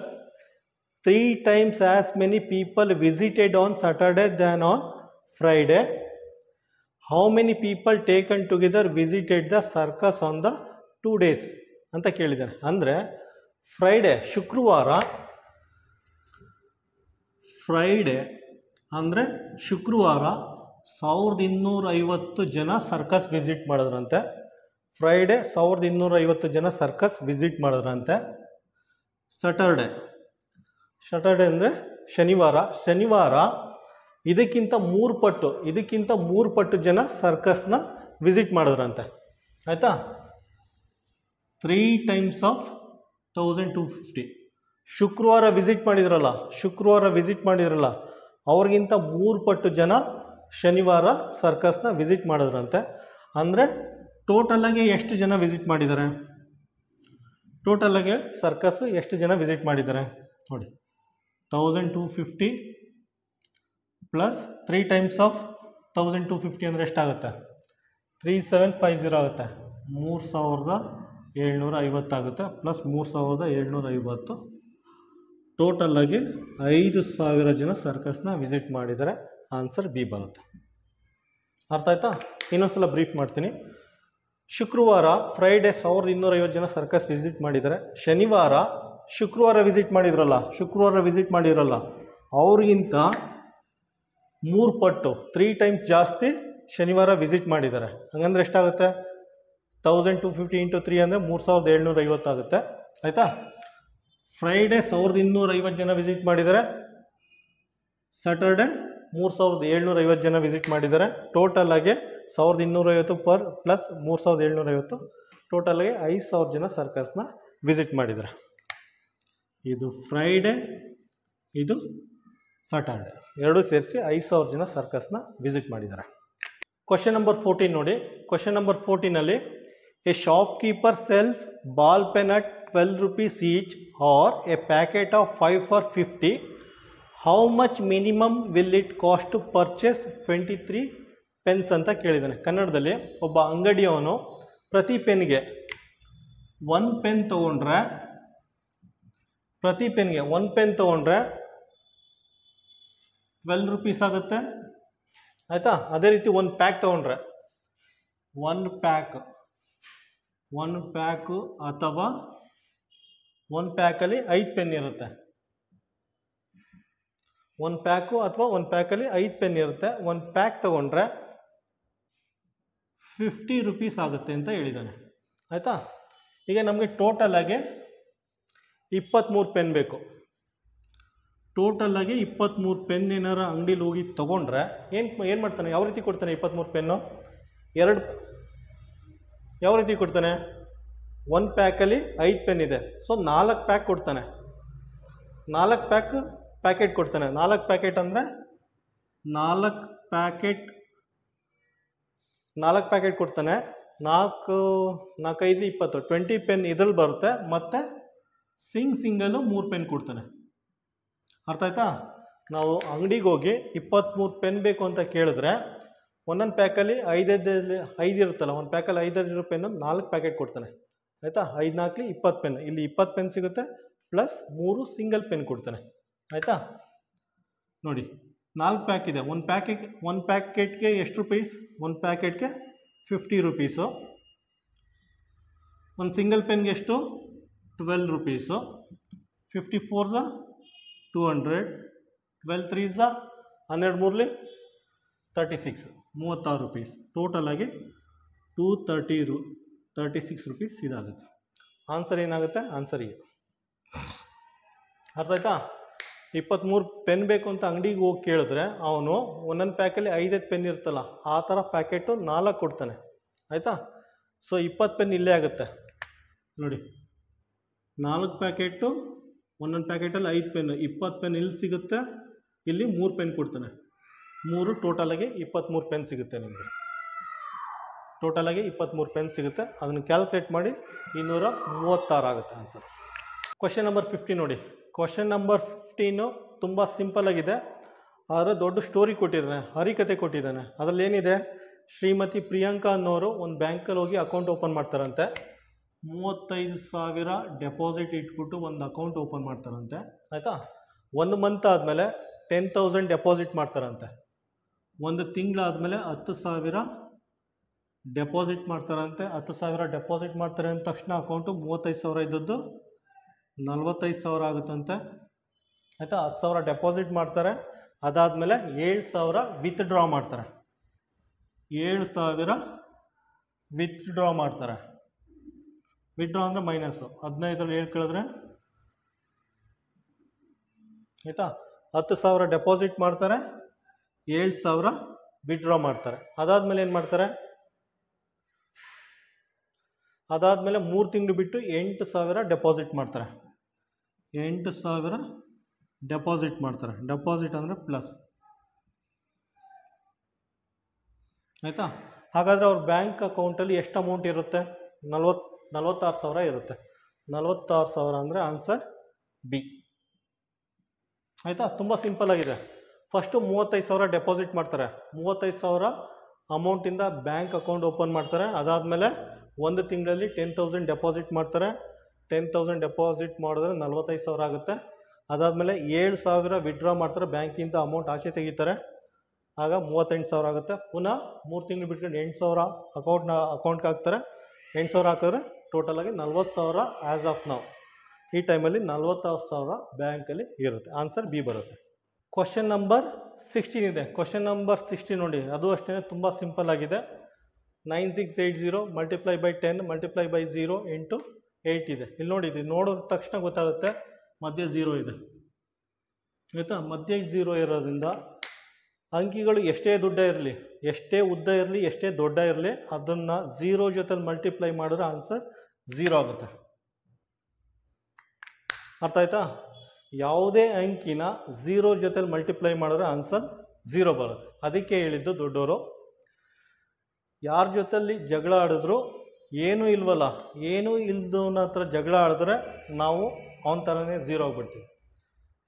3 times as many people visited on Saturday than on Friday. How many people taken together visited the circus on the 2 days ಅಂತ ಕೇಳಿದ್ದಾನೆ. ಅಂದರೆ Friday, ಶುಕ್ರವಾರ, Friday ಅಂದರೆ ಶುಕ್ರವಾರ 1250 ಜನ circus visit ಮಾಡಿದ್ರಂತೆ. Friday 1250 ಜನ circus visit ಮಾಡಿದ್ರಂತೆ. ಸ್ಯಾಟರ್ಡೇ ಅಂದರೆ ಶನಿವಾರ ಇದಕ್ಕಿಂತ 3 ಪಟ್ಟು ಜನ ಸರ್ಕಸ್ನ ವಿಸಿಟ್ ಮಾಡಿದ್ರಂತೆ. ಆಯಿತಾ? 3 times of 1250. ಶುಕ್ರವಾರ ವಿಸಿಟ್ ಮಾಡಿದ್ರಲ್ಲ ಅವ್ರಿಗಿಂತ 3 ಪಟ್ಟು ಜನ ಶನಿವಾರ ಸರ್ಕಸ್ನ ವಿಸಿಟ್ ಮಾಡಿದ್ರಂತೆ. ಅಂದರೆ ಟೋಟಲಾಗಿ ಎಷ್ಟು ಜನ ವಿಸಿಟ್ ಮಾಡಿದ್ದಾರೆ? ಟೋಟಲಾಗಿ ಸರ್ಕಸ್ ಎಷ್ಟು ಜನ ವಿಸಿಟ್ ಮಾಡಿದ್ದಾರೆ ನೋಡಿ. 1250 ಪ್ಲಸ್ 3 times of 1250 ಅಂದರೆ ಎಷ್ಟಾಗುತ್ತೆ? 3750 ಆಗುತ್ತೆ. 3750 ಆಗುತ್ತೆ. ಪ್ಲಸ್ 3750 ಟೋಟಲ್ ಆಗಿ 5,000 ಜನ ಸರ್ಕಸ್ನ ವಿಸಿಟ್ ಮಾಡಿದ್ದಾರೆ. ಆನ್ಸರ್ ಬಿ ಬರುತ್ತೆ. ಅರ್ಥ ಆಯ್ತಾ? ಇನ್ನೊಂದ್ಸಲ ಬ್ರೀಫ್ ಮಾಡ್ತೀನಿ. ಶುಕ್ರವಾರ ಫ್ರೈಡೇ 1,250 ಜನ ಸರ್ಕಸ್ ವಿಸಿಟ್ ಮಾಡಿದ್ದಾರೆ. ಶುಕ್ರವಾರ ವಿಸಿಟ್ ಮಾಡಿದ್ರಲ್ಲ ಅವ್ರಿಗಿಂತ 3 ಪಟ್ಟು 3 ಟೈಮ್ಸ್ ಜಾಸ್ತಿ ಶನಿವಾರ ವಿಸಿಟ್ ಮಾಡಿದ್ದಾರೆ. ಹಂಗಂದ್ರೆ ಎಷ್ಟಾಗುತ್ತೆ? 1250 ಇಂಟು 3 ಅಂದರೆ 3,750 ಆಗುತ್ತೆ. ಆಯಿತಾ? ಫ್ರೈಡೇ 1,250 ಜನ ವಿಸಿಟ್ ಮಾಡಿದ್ದಾರೆ. ಸ್ಯಾಟರ್ಡೆ 3,750 ಜನ ವಿಸಿಟ್ ಮಾಡಿದ್ದಾರೆ. ಟೋಟಲ್ ಆಗಿ 1,250 ಪರ್ ಪ್ಲಸ್ 3,750 ಟೋಟಲ್ ಆಗಿ 5,000 ಜನ ಸರ್ಕಸ್ನ ವಿಸಿಟ್ ಮಾಡಿದ್ದಾರೆ. ಇದು ಫ್ರೈಡೇ, ಇದು ಸ್ಯಾಟರ್ಡೆ, ಎರಡೂ ಸೇರಿಸಿ 5,000 ಜನ ಸರ್ಕಸ್ನ ವಿಸಿಟ್ ಮಾಡಿದ್ದಾರೆ. ಕ್ವಶನ್ ನಂಬರ್ 14 ನೋಡಿ. ಕ್ವಶನ್ ನಂಬರ್ 14ನಲ್ಲಿ a shopkeeper sells ball pen at 12 rupees each R a packet of 5 for 50. How much minimum will it cost to purchase 23 pens ಅಂತ ಕೇಳಿದ್ದಾನೆ. ಕನ್ನಡದಲ್ಲಿ ಒಬ್ಬ ಅಂಗಡಿಯವನು ಪ್ರತಿ ಪೆನ್ಗೆ 1 ಪೆನ್ ತೊಗೊಂಡ್ರೆ 12 rupees ಆಗುತ್ತೆ. ಆಯಿತಾ? ಅದೇ ರೀತಿ ಒಂದು ಪ್ಯಾಕ್ ತೊಗೊಂಡ್ರೆ ಒಂದು ಪ್ಯಾಕು ಅಥವಾ ಒಂದು ಪ್ಯಾಕಲ್ಲಿ 5 ಪೆನ್ ಇರುತ್ತೆ. ಒಂದು ಪ್ಯಾಕಲ್ಲಿ 5 ಪೆನ್ ಇರುತ್ತೆ. ಒಂದು ಪ್ಯಾಕ್ ತೊಗೊಂಡ್ರೆ 50 rupees ಆಗುತ್ತೆ ಅಂತ ಹೇಳಿದ್ದಾನೆ. ಆಯಿತಾ? ಈಗ ನಮಗೆ ಟೋಟಲ್ ಆಗಿ 23 ಪೆನ್ ಬೇಕು. ಟೋಟಲ್ ಆಗಿ 23 ಪೆನ್ ಏನಾರು ಅಂಗಡಿಲಿ ಹೋಗಿ ತೊಗೊಂಡ್ರೆ ಏನು ಮಾಡ್ತಾನೆ? ಯಾವ ರೀತಿ ಕೊಡ್ತಾನೆ? 23 ಪೆನ್ನು ಯಾವ ರೀತಿ ಕೊಡ್ತಾನೆ? ಒಂದು ಪ್ಯಾಕಲ್ಲಿ 5 ಪೆನ್ ಇದೆ, ಸೊ 4 ಪ್ಯಾಕ್ ಕೊಡ್ತಾನೆ. 4 ಪ್ಯಾಕೆಟ್ ಕೊಡ್ತಾನೆ. 4 ಪ್ಯಾಕೆಟ್ ಅಂದರೆ 4 ಪ್ಯಾಕೆಟ್ ಕೊಡ್ತಾನೆ. 4 5 20 20 ಪೆನ್ ಇದ್ರಲ್ಲಿ ಬರುತ್ತೆ. ಮತ್ತು ಸಿಂಗಲ್ಲು 3 ಪೆನ್ ಕೊಡ್ತಾನೆ. ಅರ್ಥ ಆಯ್ತಾ? ನಾವು ಅಂಗಡಿಗೆ ಹೋಗಿ 23 ಪೆನ್ ಬೇಕು ಅಂತ ಕೇಳಿದ್ರೆ ಒಂದೊಂದು ಪ್ಯಾಕಲ್ಲಿ 5 ಇರುತ್ತಲ್ಲ, ಒಂದು ಪ್ಯಾಕಲ್ಲಿ 5 ಪೆನ್ನು 4 ಪ್ಯಾಕೆಟ್ ಕೊಡ್ತಾನೆ. ಆಯಿತಾ? 5 4 20 ಪೆನ್. ಇಲ್ಲಿ 20 ಪೆನ್ ಸಿಗುತ್ತೆ ಪ್ಲಸ್ 3 ಸಿಂಗಲ್ ಪೆನ್ ಕೊಡ್ತಾನೆ. ಆಯಿತಾ? ನೋಡಿ, 4 ಪ್ಯಾಕ್ ಇದೆ. ಒಂದು ಪ್ಯಾಕೆಟ್ಗೆ ಎಷ್ಟು ರೂಪೀಸ್? ಒಂದು ಪ್ಯಾಕೆಟ್ಗೆ 50 rupees. ಒಂದು ಸಿಂಗಲ್ ಪೆನ್ಗೆ ಎಷ್ಟು? 12 rupees. 54 200, 12 3 12 36 rupees. ಟೋಟಲ್ ಆಗಿ 236 rupees ಇದಾಗುತ್ತೆ. ಆನ್ಸರ್ ಏನಾಗುತ್ತೆ? ಆನ್ಸರ್ ಇದೆ. ಅರ್ಥ ಆಯ್ತಾ? 23 ಪೆನ್ ಬೇಕು ಅಂತ ಅಂಗಡಿಗೆ ಹೋಗಿ ಕೇಳಿದ್ರೆ ಅವನು ಒಂದೊಂದು ಪ್ಯಾಕಲ್ಲಿ 5 ಪೆನ್ ಇರ್ತಲ್ಲ, ಆ ಥರ ಪ್ಯಾಕೆಟು 4 ಕೊಡ್ತಾನೆ. ಆಯಿತಾ? ಸೊ 20 ಪೆನ್ ಇಲ್ಲೇ ಆಗುತ್ತೆ ನೋಡಿ. 4 ಪ್ಯಾಕೆಟು, ಒಂದೊಂದು ಪ್ಯಾಕೆಟಲ್ಲಿ 5 ಪೆನ್, 20 ಪೆನ್ ಇಲ್ಲಿ ಸಿಗುತ್ತೆ. ಇಲ್ಲಿ 3 ಪೆನ್ ಕೊಡ್ತಾನೆ. 3 ಟೋಟಲಾಗಿ 23 ಪೆನ್ ಸಿಗುತ್ತೆ ನಿಮಗೆ. ಟೋಟಲಾಗಿ 23 ಪೆನ್ ಸಿಗುತ್ತೆ. ಅದನ್ನು ಕ್ಯಾಲ್ಕುಲೇಟ್ ಮಾಡಿ 236 ಆಗುತ್ತೆ ಆನ್ಸರ್. ಕ್ವಶನ್ ನಂಬರ್ 15 ನೋಡಿ. ಕ್ವಶನ್ ನಂಬರ್ 15 ತುಂಬ ಸಿಂಪಲ್ ಆಗಿದೆ, ಆದರೆ ದೊಡ್ಡ ಸ್ಟೋರಿ ಕೊಟ್ಟಿದ್ದಾನೆ, ಹರಿಕತೆ ಕೊಟ್ಟಿದ್ದಾನೆ. ಅದರಲ್ಲಿ ಏನಿದೆ? ಶ್ರೀಮತಿ ಪ್ರಿಯಾಂಕಾ ಅನ್ನೋರು ಒಂದು ಬ್ಯಾಂಕಲ್ಲಿ ಹೋಗಿ ಅಕೌಂಟ್ ಓಪನ್ ಮಾಡ್ತಾರಂತೆ. 35,000 ಡೆಪಾಸಿಟ್ ಇಟ್ಬಿಟ್ಟು ಒಂದು ಅಕೌಂಟ್ ಓಪನ್ ಮಾಡ್ತಾರಂತೆ. ಆಯಿತಾ? 1 ಮಂತ್ ಆದಮೇಲೆ 10,000 ಡೆಪಾಸಿಟ್ ಮಾಡ್ತಾರಂತೆ. 1 ತಿಂಗಳಾದಮೇಲೆ 10,000 ಡೆಪಾಸಿಟ್ ಮಾಡ್ತಾರಂತೆ. 10,000 ಡೆಪಾಸಿಟ್ ಮಾಡ್ತಾರೆ ಅಂದ ತಕ್ಷಣ ಅಕೌಂಟು 35,000 ಇದ್ದದ್ದು 45,000 ಆಗುತ್ತಂತೆ. ಆಯಿತಾ? 10,000 ಡೆಪಾಸಿಟ್ ಮಾಡ್ತಾರೆ. ಅದಾದಮೇಲೆ 7,000 ವಿತ್ಡ್ರಾ ಮಾಡ್ತಾರೆ. 7,000 ವಿತ್ಡ್ರಾ ಮಾಡ್ತಾರೆ. ವಿತ್ಡ್ರಾ ಅಂದರೆ ಮೈನಸ್ಸು 15ರಲ್ಲಿ 7 ಕಳೆದ್ರೆ. ಆಯಿತಾ? 10,000 ಡೆಪಾಸಿಟ್ ಮಾಡ್ತಾರೆ, 7,000 ವಿತ್ಡ್ರಾ ಮಾಡ್ತಾರೆ. ಅದಾದಮೇಲೆ ಏನು ಮಾಡ್ತಾರೆ? ಅದಾದಮೇಲೆ 3 ತಿಂಗಳು ಬಿಟ್ಟು 8,000 ಡೆಪಾಸಿಟ್ ಮಾಡ್ತಾರೆ. 8,000 ಡೆಪಾಸಿಟ್ ಮಾಡ್ತಾರೆ. ಡೆಪಾಸಿಟ್ ಅಂದರೆ ಪ್ಲಸ್. ಆಯಿತಾ? ಹಾಗಾದರೆ ಅವ್ರ ಬ್ಯಾಂಕ್ ಅಕೌಂಟಲ್ಲಿ ಎಷ್ಟು ಅಮೌಂಟ್ ಇರುತ್ತೆ? 46,000 ಇರುತ್ತೆ. 46,000 ಅಂದರೆ ಆನ್ಸರ್ ಬಿ. ಆಯಿತಾ? ತುಂಬ ಸಿಂಪಲ್ ಆಗಿದೆ. ಫಸ್ಟು 35,000 ಡೆಪಾಸಿಟ್ ಮಾಡ್ತಾರೆ. 35,000 ಅಮೌಂಟಿಂದ ಬ್ಯಾಂಕ್ ಅಕೌಂಟ್ ಓಪನ್ ಮಾಡ್ತಾರೆ. ಅದಾದಮೇಲೆ 1 ತಿಂಗಳಲ್ಲಿ 10,000 ಡೆಪಾಸಿಟ್ ಮಾಡ್ತಾರೆ. 10,000 ಡೆಪಾಸಿಟ್ ಮಾಡಿದ್ರೆ 45,000 ಆಗುತ್ತೆ. ಅದಾದಮೇಲೆ 7,000 ವಿಡ್ರಾ ಮಾಡ್ತಾರೆ, ಬ್ಯಾಂಕಿಂದ ಅಮೌಂಟ್ ಆಚೆ ತೆಗಿತಾರೆ, ಆಗ 38,000 ಆಗುತ್ತೆ. ಪುನಃ 3 ತಿಂಗಳು ಬಿಟ್ಕೊಂಡು 8,000 ಅಕೌಂಟ್ಗೆ ಹಾಕ್ತಾರೆ. 8,000 ಹಾಕಿದ್ರೆ ಟೋಟಲಾಗಿ 40,000 ಆ್ಯಸ್ ಆಫ್ ನಾವು. ಈ ಟೈಮಲ್ಲಿ 40,000 ಬ್ಯಾಂಕಲ್ಲಿ ಇರುತ್ತೆ. ಆನ್ಸರ್ ಬಿ ಬರುತ್ತೆ. ಕ್ವಶನ್ ನಂಬರ್ 16 ಇದೆ. ಕ್ವಶನ್ ನಂಬರ್ 16 ನೋಡಿ, ಅದು ಅಷ್ಟೇ ತುಂಬ ಸಿಂಪಲ್ ಆಗಿದೆ. 9680 multiply by 10 multiply by 0 into 8 ಇದೆ. ಇಲ್ಲಿ ನೋಡಿ, ಇದು ನೋಡಿದ ತಕ್ಷಣ ಗೊತ್ತಾಗುತ್ತೆ ಮಧ್ಯ 0 ಇದೆ ಆಯಿತಾ. ಮಧ್ಯ 0 ಇರೋದ್ರಿಂದ ಅಂಕಿಗಳು ಎಷ್ಟೇ ದೊಡ್ಡ ಇರಲಿ, ಎಷ್ಟೇ ಉದ್ದ ಇರಲಿ, ಎಷ್ಟೇ ದೊಡ್ಡ ಇರಲಿ, ಅದನ್ನು 0 ಜೊತೆಲಿ ಮಲ್ಟಿಪ್ಲೈ ಮಾಡಿದ್ರೆ ಆನ್ಸರ್ 0 ಆಗುತ್ತೆ. ಅರ್ಥ ಆಯ್ತಾ? ಯಾವುದೇ ಅಂಕಿನ 0 ಜೊತೆಲಿ ಮಲ್ಟಿಪ್ಲೈ ಮಾಡಿದ್ರೆ ಆನ್ಸರ್ 0 ಬರುತ್ತೆ. ಅದಕ್ಕೆ ಹೇಳಿದ್ದು ದೊಡ್ಡವರು, ಯಾರ ಜೊತೆಲಿ ಜಗಳ ಆಡಿದ್ರು ಏನೂ ಇಲ್ವಲ್ಲ, ಏನೂ ಇಲ್ದವನ ಹತ್ರ ಜಗಳ ಆಡಿದ್ರೆ ನಾವು ಅವನ ಥರನೇ 0 ಆಗಿಬಿಡ್ತೀವಿ.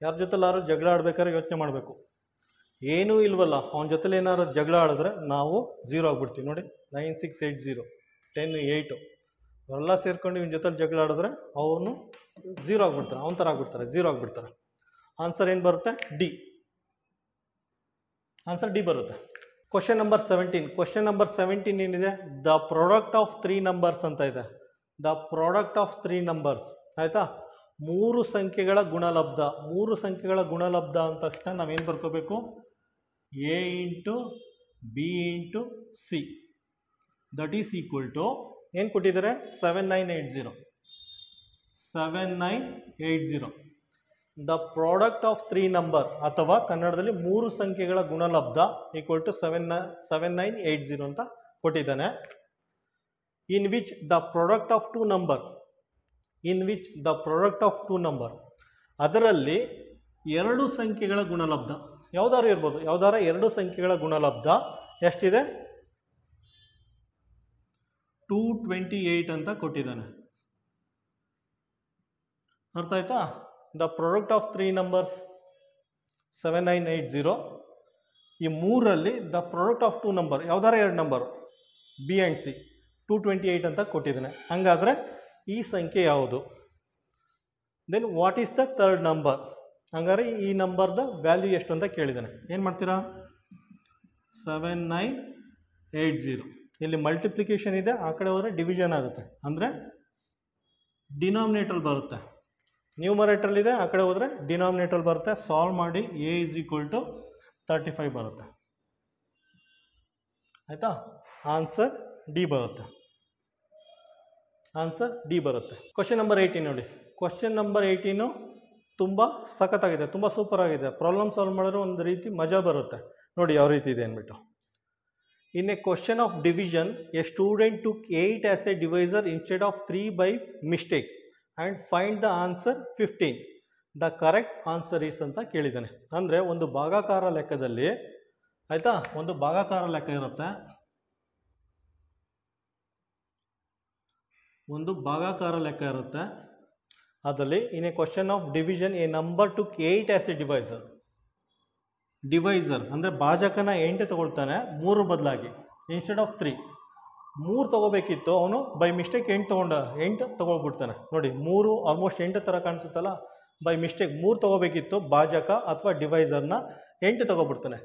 ಯಾರ ಜೊತೆಲಾದ್ರೂ ಜಗಳ ಆಡ್ಬೇಕಾದ್ರೆ ಯೋಚನೆ ಮಾಡಬೇಕು, ಏನೂ ಇಲ್ವಲ್ಲ ಅವನ ಜೊತೆಲಿ ಏನಾದ್ರು ಜಗಳ ಆಡಿದ್ರೆ ನಾವು 0 ಆಗಿಬಿಡ್ತೀವಿ. ನೋಡಿ 9680 10 8 ಅವರೆಲ್ಲ ಸೇರ್ಕೊಂಡು ಇವನ ಜೊತೆಲಿ ಜಗಳ ಆಡಿದ್ರೆ ಅವನು 0 ಆಗಿಬಿಡ್ತಾರೆ, ಅವನ ಥರ ಆಗಿಬಿಡ್ತಾರೆ, 0 ಆಗಿಬಿಡ್ತಾರೆ. ಆನ್ಸರ್ ಏನು ಬರುತ್ತೆ? ಡಿ. ಆನ್ಸರ್ ಡಿ ಬರುತ್ತೆ. Question number 17. ಕ್ವಶನ್ ನಂಬರ್ 17 ಏನಿದೆ? ದ ಪ್ರಾಡಕ್ಟ್ ಆಫ್ 3 ನಂಬರ್ಸ್ ಅಂತ ಇದೆ. ದ ಪ್ರಾಡಕ್ಟ್ ಆಫ್ 3 ನಂಬರ್ಸ್ ಆಯಿತಾ. 3 ಸಂಖ್ಯೆಗಳ ಗುಣಲಬ್ಧ. 3 ಸಂಖ್ಯೆಗಳ ಗುಣಲಬ್ಧ ಅಂದ ತಕ್ಷಣ ನಾವೇನು ಬರ್ಕೋಬೇಕು? A into B into C that is equal to ಏನು ಕೊಟ್ಟಿದ್ದಾರೆ? 7980. 7980 ದ ಪ್ರಾಡಕ್ಟ್ ಆಫ್ 3 ನಂಬರ್ ಅಥವಾ ಕನ್ನಡದಲ್ಲಿ 3 ಸಂಖ್ಯೆಗಳ ಗುಣಲಬ್ಧ ಈಕ್ವಲ್ ಟು 7980 ಅಂತ ಕೊಟ್ಟಿದ್ದಾನೆ. In which the product of 2 number, in which the product of 2 number, ಅದರಲ್ಲಿ 2 ಸಂಖ್ಯೆಗಳ ಗುಣಲಬ್ಧ ಯಾವುದಾದ್ರು ಇರ್ಬೋದು, ಯಾವುದಾರ 2 ಸಂಖ್ಯೆಗಳ ಗುಣಲಬ್ಧ ಎಷ್ಟಿದೆ? 228 ಅಂತ ಕೊಟ್ಟಿದ್ದಾನೆ. ಅರ್ಥ ಆಯ್ತಾ? The product of 3 numbers 7980. ಈ 3ರಲ್ಲಿ ದ ಪ್ರಾಡಕ್ಟ್ ಆಫ್ 2 ನಂಬರ್ ಯಾವುದಾರ 2 ನಂಬರ್ ಬಿ ಆ್ಯಂಡ್ ಸಿ 228 ಅಂತ ಕೊಟ್ಟಿದ್ದಾನೆ. ಹಾಗಾದರೆ ಈ ಸಂಖ್ಯೆ ಯಾವುದು? Then what is the third number? ಹಂಗಾರೆ ಈ ನಂಬರ್ದ ವ್ಯಾಲ್ಯೂ ಎಷ್ಟು ಅಂತ ಕೇಳಿದ್ದಾನೆ. ಏನು ಮಾಡ್ತೀರಾ? 7980 ಇಲ್ಲಿ ಮಲ್ಟಿಪ್ಲಿಕೇಶನ್ ಇದೆ, ಆ ಕಡೆ ಹೋದರೆ ಡಿವಿಷನ್ ಆಗುತ್ತೆ, ಅಂದರೆ ಡಿನಾಮಿನೇಟರ್ ಬರುತ್ತೆ. ನ್ಯೂಮರೇಟ್ರಲ್ಲಿದೆ, ಆ ಕಡೆ ಹೋದರೆ ಡಿನಾಮಿನೇಟರ್ ಬರುತ್ತೆ. ಸಾಲ್ವ್ ಮಾಡಿ ಎ ಇಸ್ ಈಕ್ವಲ್ ಟು 35 ಬರುತ್ತೆ. ಆಯಿತಾ? ಆನ್ಸರ್ ಡಿ ಬರುತ್ತೆ. ಆನ್ಸರ್ ಡಿ ಬರುತ್ತೆ. ಕ್ವಶನ್ ನಂಬರ್ 18 ನೋಡಿ. ಕ್ವಶನ್ ನಂಬರ್ 18 ತುಂಬ ಸಖತ್ತಾಗಿದೆ, ತುಂಬ ಸೂಪರ್ ಆಗಿದೆ. ಪ್ರಾಬ್ಲಮ್ ಸಾಲ್ವ್ ಮಾಡಿದ್ರೆ ಒಂದು ರೀತಿ ಮಜಾ ಬರುತ್ತೆ. ನೋಡಿ ಯಾವ ರೀತಿ ಇದೆ ಅಂದ್ಬಿಟ್ಟು. In a question of division A student took 8 as A divisor instead of 3 by mistake and find the answer 15. The correct answer is ಅಂತ ಕೇಳಿದ್ದಾನೆ. ಅಂದರೆ ಒಂದು ಭಾಗಾಕಾರ ಲೆಕ್ಕದಲ್ಲಿ, ಆಯಿತಾ, ಒಂದು ಭಾಗಾಕಾರ ಲೆಕ್ಕ ಇರುತ್ತೆ. ಒಂದು ಭಾಗಾಕಾರ ಲೆಕ್ಕ ಇರುತ್ತೆ. ಅದರಲ್ಲಿ in a question of division A number took 8 as A divisor. Divisor ಅಂದರೆ ಭಾಜಕನ 8 ತಗೊಳ್ತಾನೆ 3 ಬದಲಾಗಿ, ಇನ್ಸ್ಟೆಡ್ ಆಫ್ 3. 3 ತೊಗೋಬೇಕಿತ್ತು, ಅವನು ಬೈ ಮಿಸ್ಟೇಕ್ 8 ತೊಗೊಳ್ಬಿಡ್ತಾನೆ. ನೋಡಿ 3 ಆಲ್ಮೋಸ್ಟ್ 8 ಥರ ಕಾಣಿಸುತ್ತಲ್ಲ, ಬೈ ಮಿಸ್ಟೇಕ್ 3 ತೊಗೋಬೇಕಿತ್ತು, ಭಾಜಕ ಅಥವಾ ಡಿವೈಸರ್ನ 8 ತೊಗೊಬಿಡ್ತಾನೆ.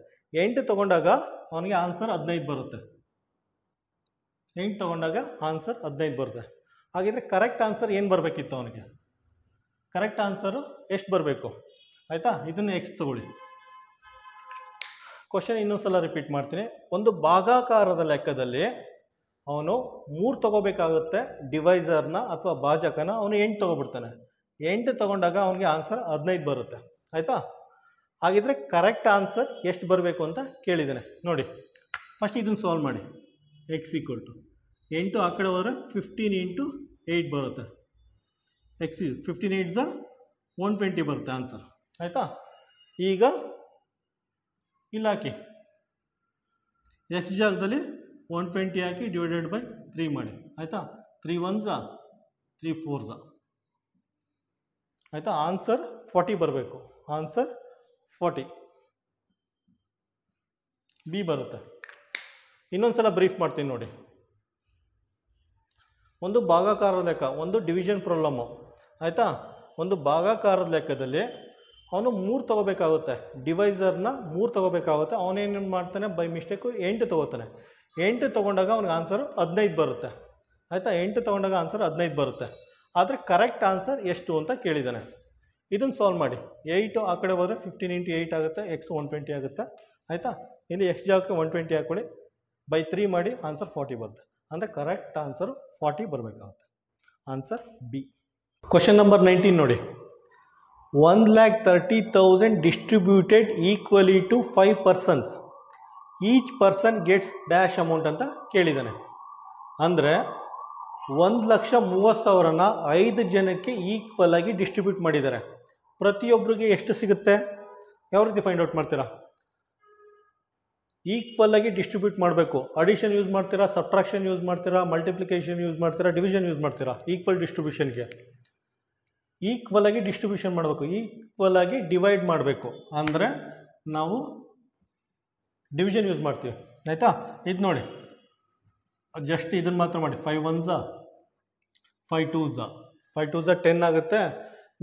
8 ತೊಗೊಂಡಾಗ ಅವನಿಗೆ ಆನ್ಸರ್ 15 ಬರುತ್ತೆ. 8 ತೊಗೊಂಡಾಗ ಆನ್ಸರ್ 15 ಬರುತ್ತೆ. ಹಾಗಿದ್ರೆ ಕರೆಕ್ಟ್ ಆನ್ಸರ್ ಏನು ಬರಬೇಕಿತ್ತು ಅವನಿಗೆ? ಕರೆಕ್ಟ್ ಆನ್ಸರು ಎಷ್ಟು ಬರಬೇಕು? ಆಯಿತಾ, ಇದನ್ನು ಎಕ್ಸ್ ತಗೊಳ್ಳಿ. ಕ್ವಶನ್ ಇನ್ನೊಂದ್ಸಲ ರಿಪೀಟ್ ಮಾಡ್ತೀನಿ. ಒಂದು ಭಾಗಾಕಾರದ ಲೆಕ್ಕದಲ್ಲಿ ಅವನು 3 ತೊಗೋಬೇಕಾಗುತ್ತೆ ಡಿವೈಸರ್ನ ಅಥವಾ ಭಾಜಕನ, ಅವನು 8 ತೊಗೊಬಿಡ್ತಾನೆ. 8 ತೊಗೊಂಡಾಗ ಅವನಿಗೆ ಆನ್ಸರ್ 15 ಬರುತ್ತೆ. ಆಯಿತಾ? ಹಾಗಿದ್ರೆ ಕರೆಕ್ಟ್ ಆನ್ಸರ್ ಎಷ್ಟು ಬರಬೇಕು ಅಂತ ಕೇಳಿದ್ದಾನೆ. ನೋಡಿ ಫಸ್ಟ್ ಇದನ್ನು ಸಾಲ್ವ್ ಮಾಡಿ. ಎಕ್ಸ್ ಈಕ್ವಲ್ ಟು 8 ಆ ಕಡೆ ಹೋದರೆ 15 ಇಂಟು 8 ಬರುತ್ತೆ. ಎಕ್ಸ್ 15 8 120 ಬರುತ್ತೆ ಆನ್ಸರ್. ಆಯಿತಾ? ಈಗ ಇಲ್ಲಿ ಹಾಕಿ, ಎಕ್ಸ್ ಜಾಗದಲ್ಲಿ 120 ಹಾಕಿ ಡಿವೈಡೆಡ್ ಬೈ 3 ಮಾಡಿ. ಆಯಿತಾ? 3 1s 3 4s. ಆಯಿತಾ? ಆನ್ಸರ್ 40 ಬರಬೇಕು. ಆನ್ಸರ್ 40 ಬಿ ಬರುತ್ತೆ. ಇನ್ನೊಂದು ಸಲ ಬ್ರೀಫ್ ಮಾಡ್ತೀನಿ ನೋಡಿ. ಒಂದು ಭಾಗಾಕಾರದ ಲೆಕ್ಕ, ಒಂದು ಡಿವಿಷನ್ ಪ್ರಾಬ್ಲಮ್ಮು. ಆಯಿತಾ? ಒಂದು ಭಾಗಾಕಾರದ ಲೆಕ್ಕದಲ್ಲಿ ಅವನು 3 ತೊಗೋಬೇಕಾಗುತ್ತೆ, ಡಿವೈಸರ್ನ 3 ತೊಗೋಬೇಕಾಗುತ್ತೆ. ಅವನೇನು ಮಾಡ್ತಾನೆ, ಬೈ ಮಿಸ್ಟೇಕು 8 ತೊಗೋತಾನೆ. 8 ತೊಗೊಂಡಾಗ ಅವ್ನಿಗೆ ಆನ್ಸರು 15 ಬರುತ್ತೆ. ಆಯಿತಾ, 8 ತೊಗೊಂಡಾಗ ಆನ್ಸರ್ 15 ಬರುತ್ತೆ. ಆದರೆ ಕರೆಕ್ಟ್ ಆನ್ಸರ್ ಎಷ್ಟು ಅಂತ ಕೇಳಿದ್ದಾನೆ. ಇದನ್ನು ಸಾಲ್ವ್ ಮಾಡಿ. 8 ಆ ಕಡೆ ಹೋದರೆ 15 × 8 ಆಗುತ್ತೆ, ಎಕ್ಸ್ 120 ಆಗುತ್ತೆ. ಆಯಿತಾ, ಇಲ್ಲಿ ಎಕ್ಸ್ ಜಾಗಕ್ಕೆ 120 ಹಾಕ್ಕೊಳ್ಳಿ, ಬೈ 3 ಮಾಡಿ, ಆನ್ಸರ್ 40 ಬರುತ್ತೆ. ಅಂದರೆ ಕರೆಕ್ಟ್ ಆನ್ಸರು 40 ಬರಬೇಕಾಗುತ್ತೆ. Answer B. ಕ್ವಶನ್ ನಂಬರ್ 19 ನೋಡಿ. 1,30,000 distributed equally to 5 persons. Each person gets dash amount ಅಂತ ಕೇಳಿದ್ದಾನೆ. ಅಂದರೆ 1,30,000ನ 5 ಜನಕ್ಕೆ ಈಕ್ವಲ್ ಆಗಿ ಡಿಸ್ಟ್ರಿಬ್ಯೂಟ್ ಮಾಡಿದ್ದಾರೆ. ಪ್ರತಿಯೊಬ್ಬರಿಗೆ ಎಷ್ಟು ಸಿಗುತ್ತೆ? ಯಾವ ರೀತಿ ಫೈಂಡ್ ಔಟ್ ಮಾಡ್ತೀರಾ? ಈಕ್ವಲ್ ಆಗಿ ಡಿಸ್ಟ್ರಿಬ್ಯೂಟ್ ಮಾಡಬೇಕು. ಅಡಿಷನ್ ಯೂಸ್ ಮಾಡ್ತೀರಾ, ಸಬ್ಟ್ರಾಕ್ಷನ್ ಯೂಸ್ ಮಾಡ್ತೀರಾ, ಮಲ್ಟಿಪ್ಲಿಕೇಶನ್ ಯೂಸ್ ಮಾಡ್ತೀರಾ, ಡಿವಿಷನ್ ಯೂಸ್ ಮಾಡ್ತೀರಾ? ಈಕ್ವಲ್ ಡಿಸ್ಟ್ರಿಬ್ಯೂಷನ್ಗೆ ಈಕ್ವಲ್ ಆಗಿ ಡಿಸ್ಟ್ರಿಬ್ಯೂಷನ್ ಮಾಡಬೇಕು, ಈಕ್ವಲ್ ಆಗಿ ಡಿವೈಡ್ ಮಾಡಬೇಕು. ಅಂದರೆ ನಾವು ಡಿವಿಷನ್ ಯೂಸ್ ಮಾಡ್ತೀವಿ. ಆಯಿತಾ, ಇದು ನೋಡಿ, ಜಸ್ಟ್ ಇದನ್ನು ಮಾತ್ರ ಮಾಡಿ. 5 1s 5 2s 5 2s 10 ಆಗುತ್ತೆ,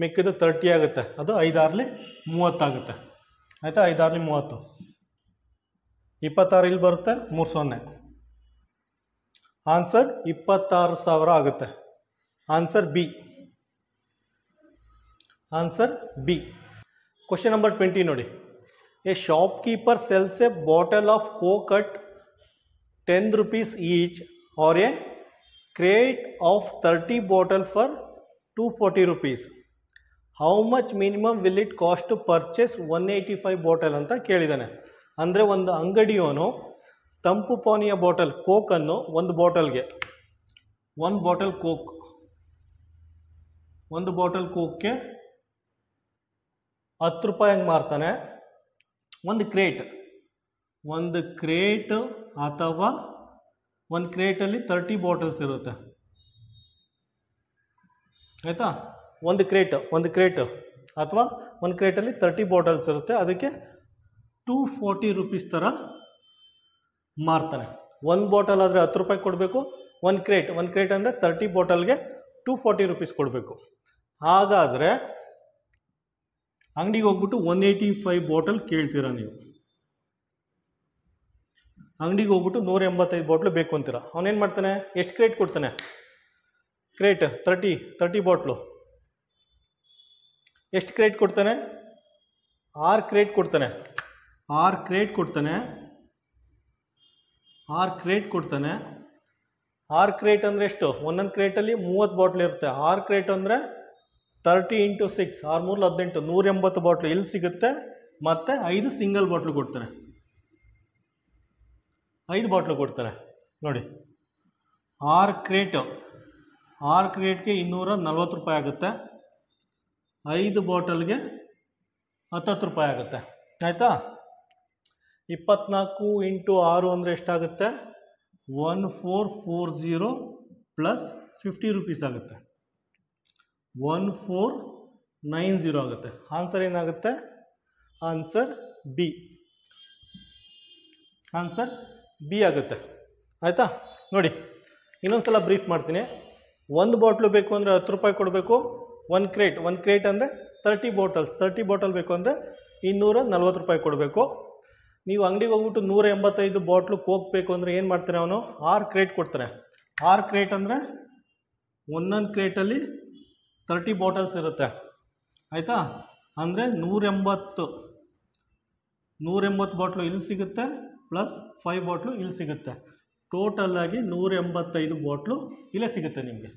ಮಿಕ್ಕಿದ್ದು 30 ಆಗುತ್ತೆ. ಅದು 5 6 30 ಆಗುತ್ತೆ. ಆಯಿತಾ, 5 6 30, 26 ಇಲ್ಲಿ ಬರುತ್ತೆ, 3 0. ಆನ್ಸರ್ 26,000 ಆಗುತ್ತೆ. Answer B. Answer B. Question number 20 ನೋಡಿ. A shopkeeper sells a bottle of coke at 10 rupees each R a crate of 30 bottle for 240 rupees. How much minimum will it cost to purchase 185 bottle ಅಂತ ಕೇಳಿದ್ದಾನೆ. ಅಂದರೆ ಒಂದು ಅಂಗಡಿಯವನು ತಂಪು ಪಾನೀಯ bottle ಕೋಕನ್ನು ಒಂದು ಬಾಟಲ್ಗೆ 1 bottle coke, 1 bottle ಕೋಕ್ಗೆ 10 ರೂಪಾಯಿಗೆ ಮಾರ್ತಾನೆ. ಒಂದು ಕ್ರೇಟ್ ಅಥವಾ ಒಂದು ಕ್ರೇಟಲ್ಲಿ 30 ಬಾಟಲ್ಸ್ ಇರುತ್ತೆ. ಆಯಿತಾ, ಒಂದು ಕ್ರೇಟ್ ಅಥವಾ ಒಂದು ಕ್ರೇಟಲ್ಲಿ 30 ಬಾಟಲ್ಸ್ ಇರುತ್ತೆ. ಅದಕ್ಕೆ 240 rupees ಥರ ಮಾರ್ತಾನೆ. 1 ಬಾಟಲ್ ಆದರೆ 10 ರೂಪಾಯಿ ಕೊಡಬೇಕು, ಒಂದು ಕ್ರೇಟ್ ಅಂದರೆ 30 ಬಾಟಲ್ಗೆ 240 rupees ಕೊಡಬೇಕು. ಹಾಗಾದರೆ ಅಂಗಡಿಗೆ ಹೋಗ್ಬಿಟ್ಟು 185 ಬಾಟಲ್ ಕೇಳ್ತೀರಾ ನೀವು. ಅಂಗಡಿಗೆ ಹೋಗ್ಬಿಟ್ಟು 185 ಬಾಟ್ಲು ಬೇಕು ಅಂತೀರ. ಅವನೇನು ಮಾಡ್ತಾನೆ? ಎಷ್ಟು ಕ್ರೇಟ್ ಕೊಡ್ತಾನೆ? Crate 30 bottle. ಎಷ್ಟು ಕ್ರೇಟ್ ಕೊಡ್ತಾನೆ? 6 ಕ್ರೇಟ್ ಕೊಡ್ತಾನೆ. 6 ಕ್ರೇಟ್ ಕೊಡ್ತಾನೆ. 6 ಕ್ರೇಟ್ ಅಂದರೆ ಎಷ್ಟು? ಒಂದೊಂದು ಕ್ರೇಟಲ್ಲಿ 30 ಬಾಟ್ಲ್ ಇರುತ್ತೆ. 6 ಕ್ರೇಟ್ ಅಂದರೆ 30 × 6 6 3 18 180 ಬಾಟ್ಲು ಇಲ್ಲಿ ಸಿಗುತ್ತೆ. ಮತ್ತು 5 ಸಿಂಗಲ್ ಬಾಟ್ಲು ಕೊಡ್ತಾನೆ. 5 ಬಾಟ್ಲು ಕೊಡ್ತಾನೆ ನೋಡಿ. 6 ಕ್ರೇಟ್ಗೆ 240 ರೂಪಾಯಿ ಆಗುತ್ತೆ. 5 ಬಾಟಲ್ಗೆ 10 ರೂಪಾಯಿ ಆಗುತ್ತೆ. ಆಯಿತಾ, 24 × 6 ಅಂದರೆ ಎಷ್ಟಾಗುತ್ತೆ? 1440 ಪ್ಲಸ್ 50 rupees ಆಗುತ್ತೆ. 1490 ಆಗುತ್ತೆ. ಆನ್ಸರ್ ಏನಾಗುತ್ತೆ? Answer B. ಆನ್ಸರ್ ಬಿ ಆಗುತ್ತೆ. ಆಯಿತಾ, ನೋಡಿ ಇನ್ನೊಂದು ಸಲ ಬ್ರೀಫ್ ಮಾಡ್ತೀನಿ. 1 ಬಾಟ್ಲು ಬೇಕು ಅಂದರೆ 10 ರೂಪಾಯಿ ಕೊಡಬೇಕು. 1 ಕ್ರೇಟ್ ಅಂದರೆ 30 ಬಾಟಲ್ಸ್, 30 ಬಾಟಲ್ ಬೇಕು ಅಂದರೆ 240 ರೂಪಾಯಿ ಕೊಡಬೇಕು. ನೀವು ಅಂಗಡಿಗೆ ಹೋಗ್ಬಿಟ್ಟು 185 ಬಾಟ್ಲು ಕೋಕ್ ಬೇಕು ಅಂದರೆ ಏನು ಮಾಡ್ತಾನೆ ಅವನು? 6 ಕ್ರೇಟ್ ಕೊಡ್ತಾನೆ. 6 ಕ್ರೇಟ್ ಅಂದರೆ ಒಂದೊಂದು ಕ್ರೇಟಲ್ಲಿ 30 ಬಾಟಲ್ಸ್ ಇರುತ್ತೆ. ಆಯಿತಾ, ಅಂದರೆ 180 ಬಾಟ್ಲು ಇಲ್ಲಿ ಸಿಗುತ್ತೆ, ಪ್ಲಸ್ 5 ಬಾಟ್ಲು ಇಲ್ಲಿ ಸಿಗುತ್ತೆ. ಟೋಟಲಾಗಿ 185 ಬಾಟ್ಲು ಇಲ್ಲೇ ಸಿಗುತ್ತೆ ನಿಮಗೆ.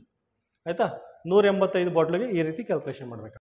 ಆಯಿತಾ, 185 ಬಾಟ್ಲಿಗೆ ಈ ರೀತಿ ಕ್ಯಾಲ್ಕುಲೇಷನ್ ಮಾಡಬೇಕು.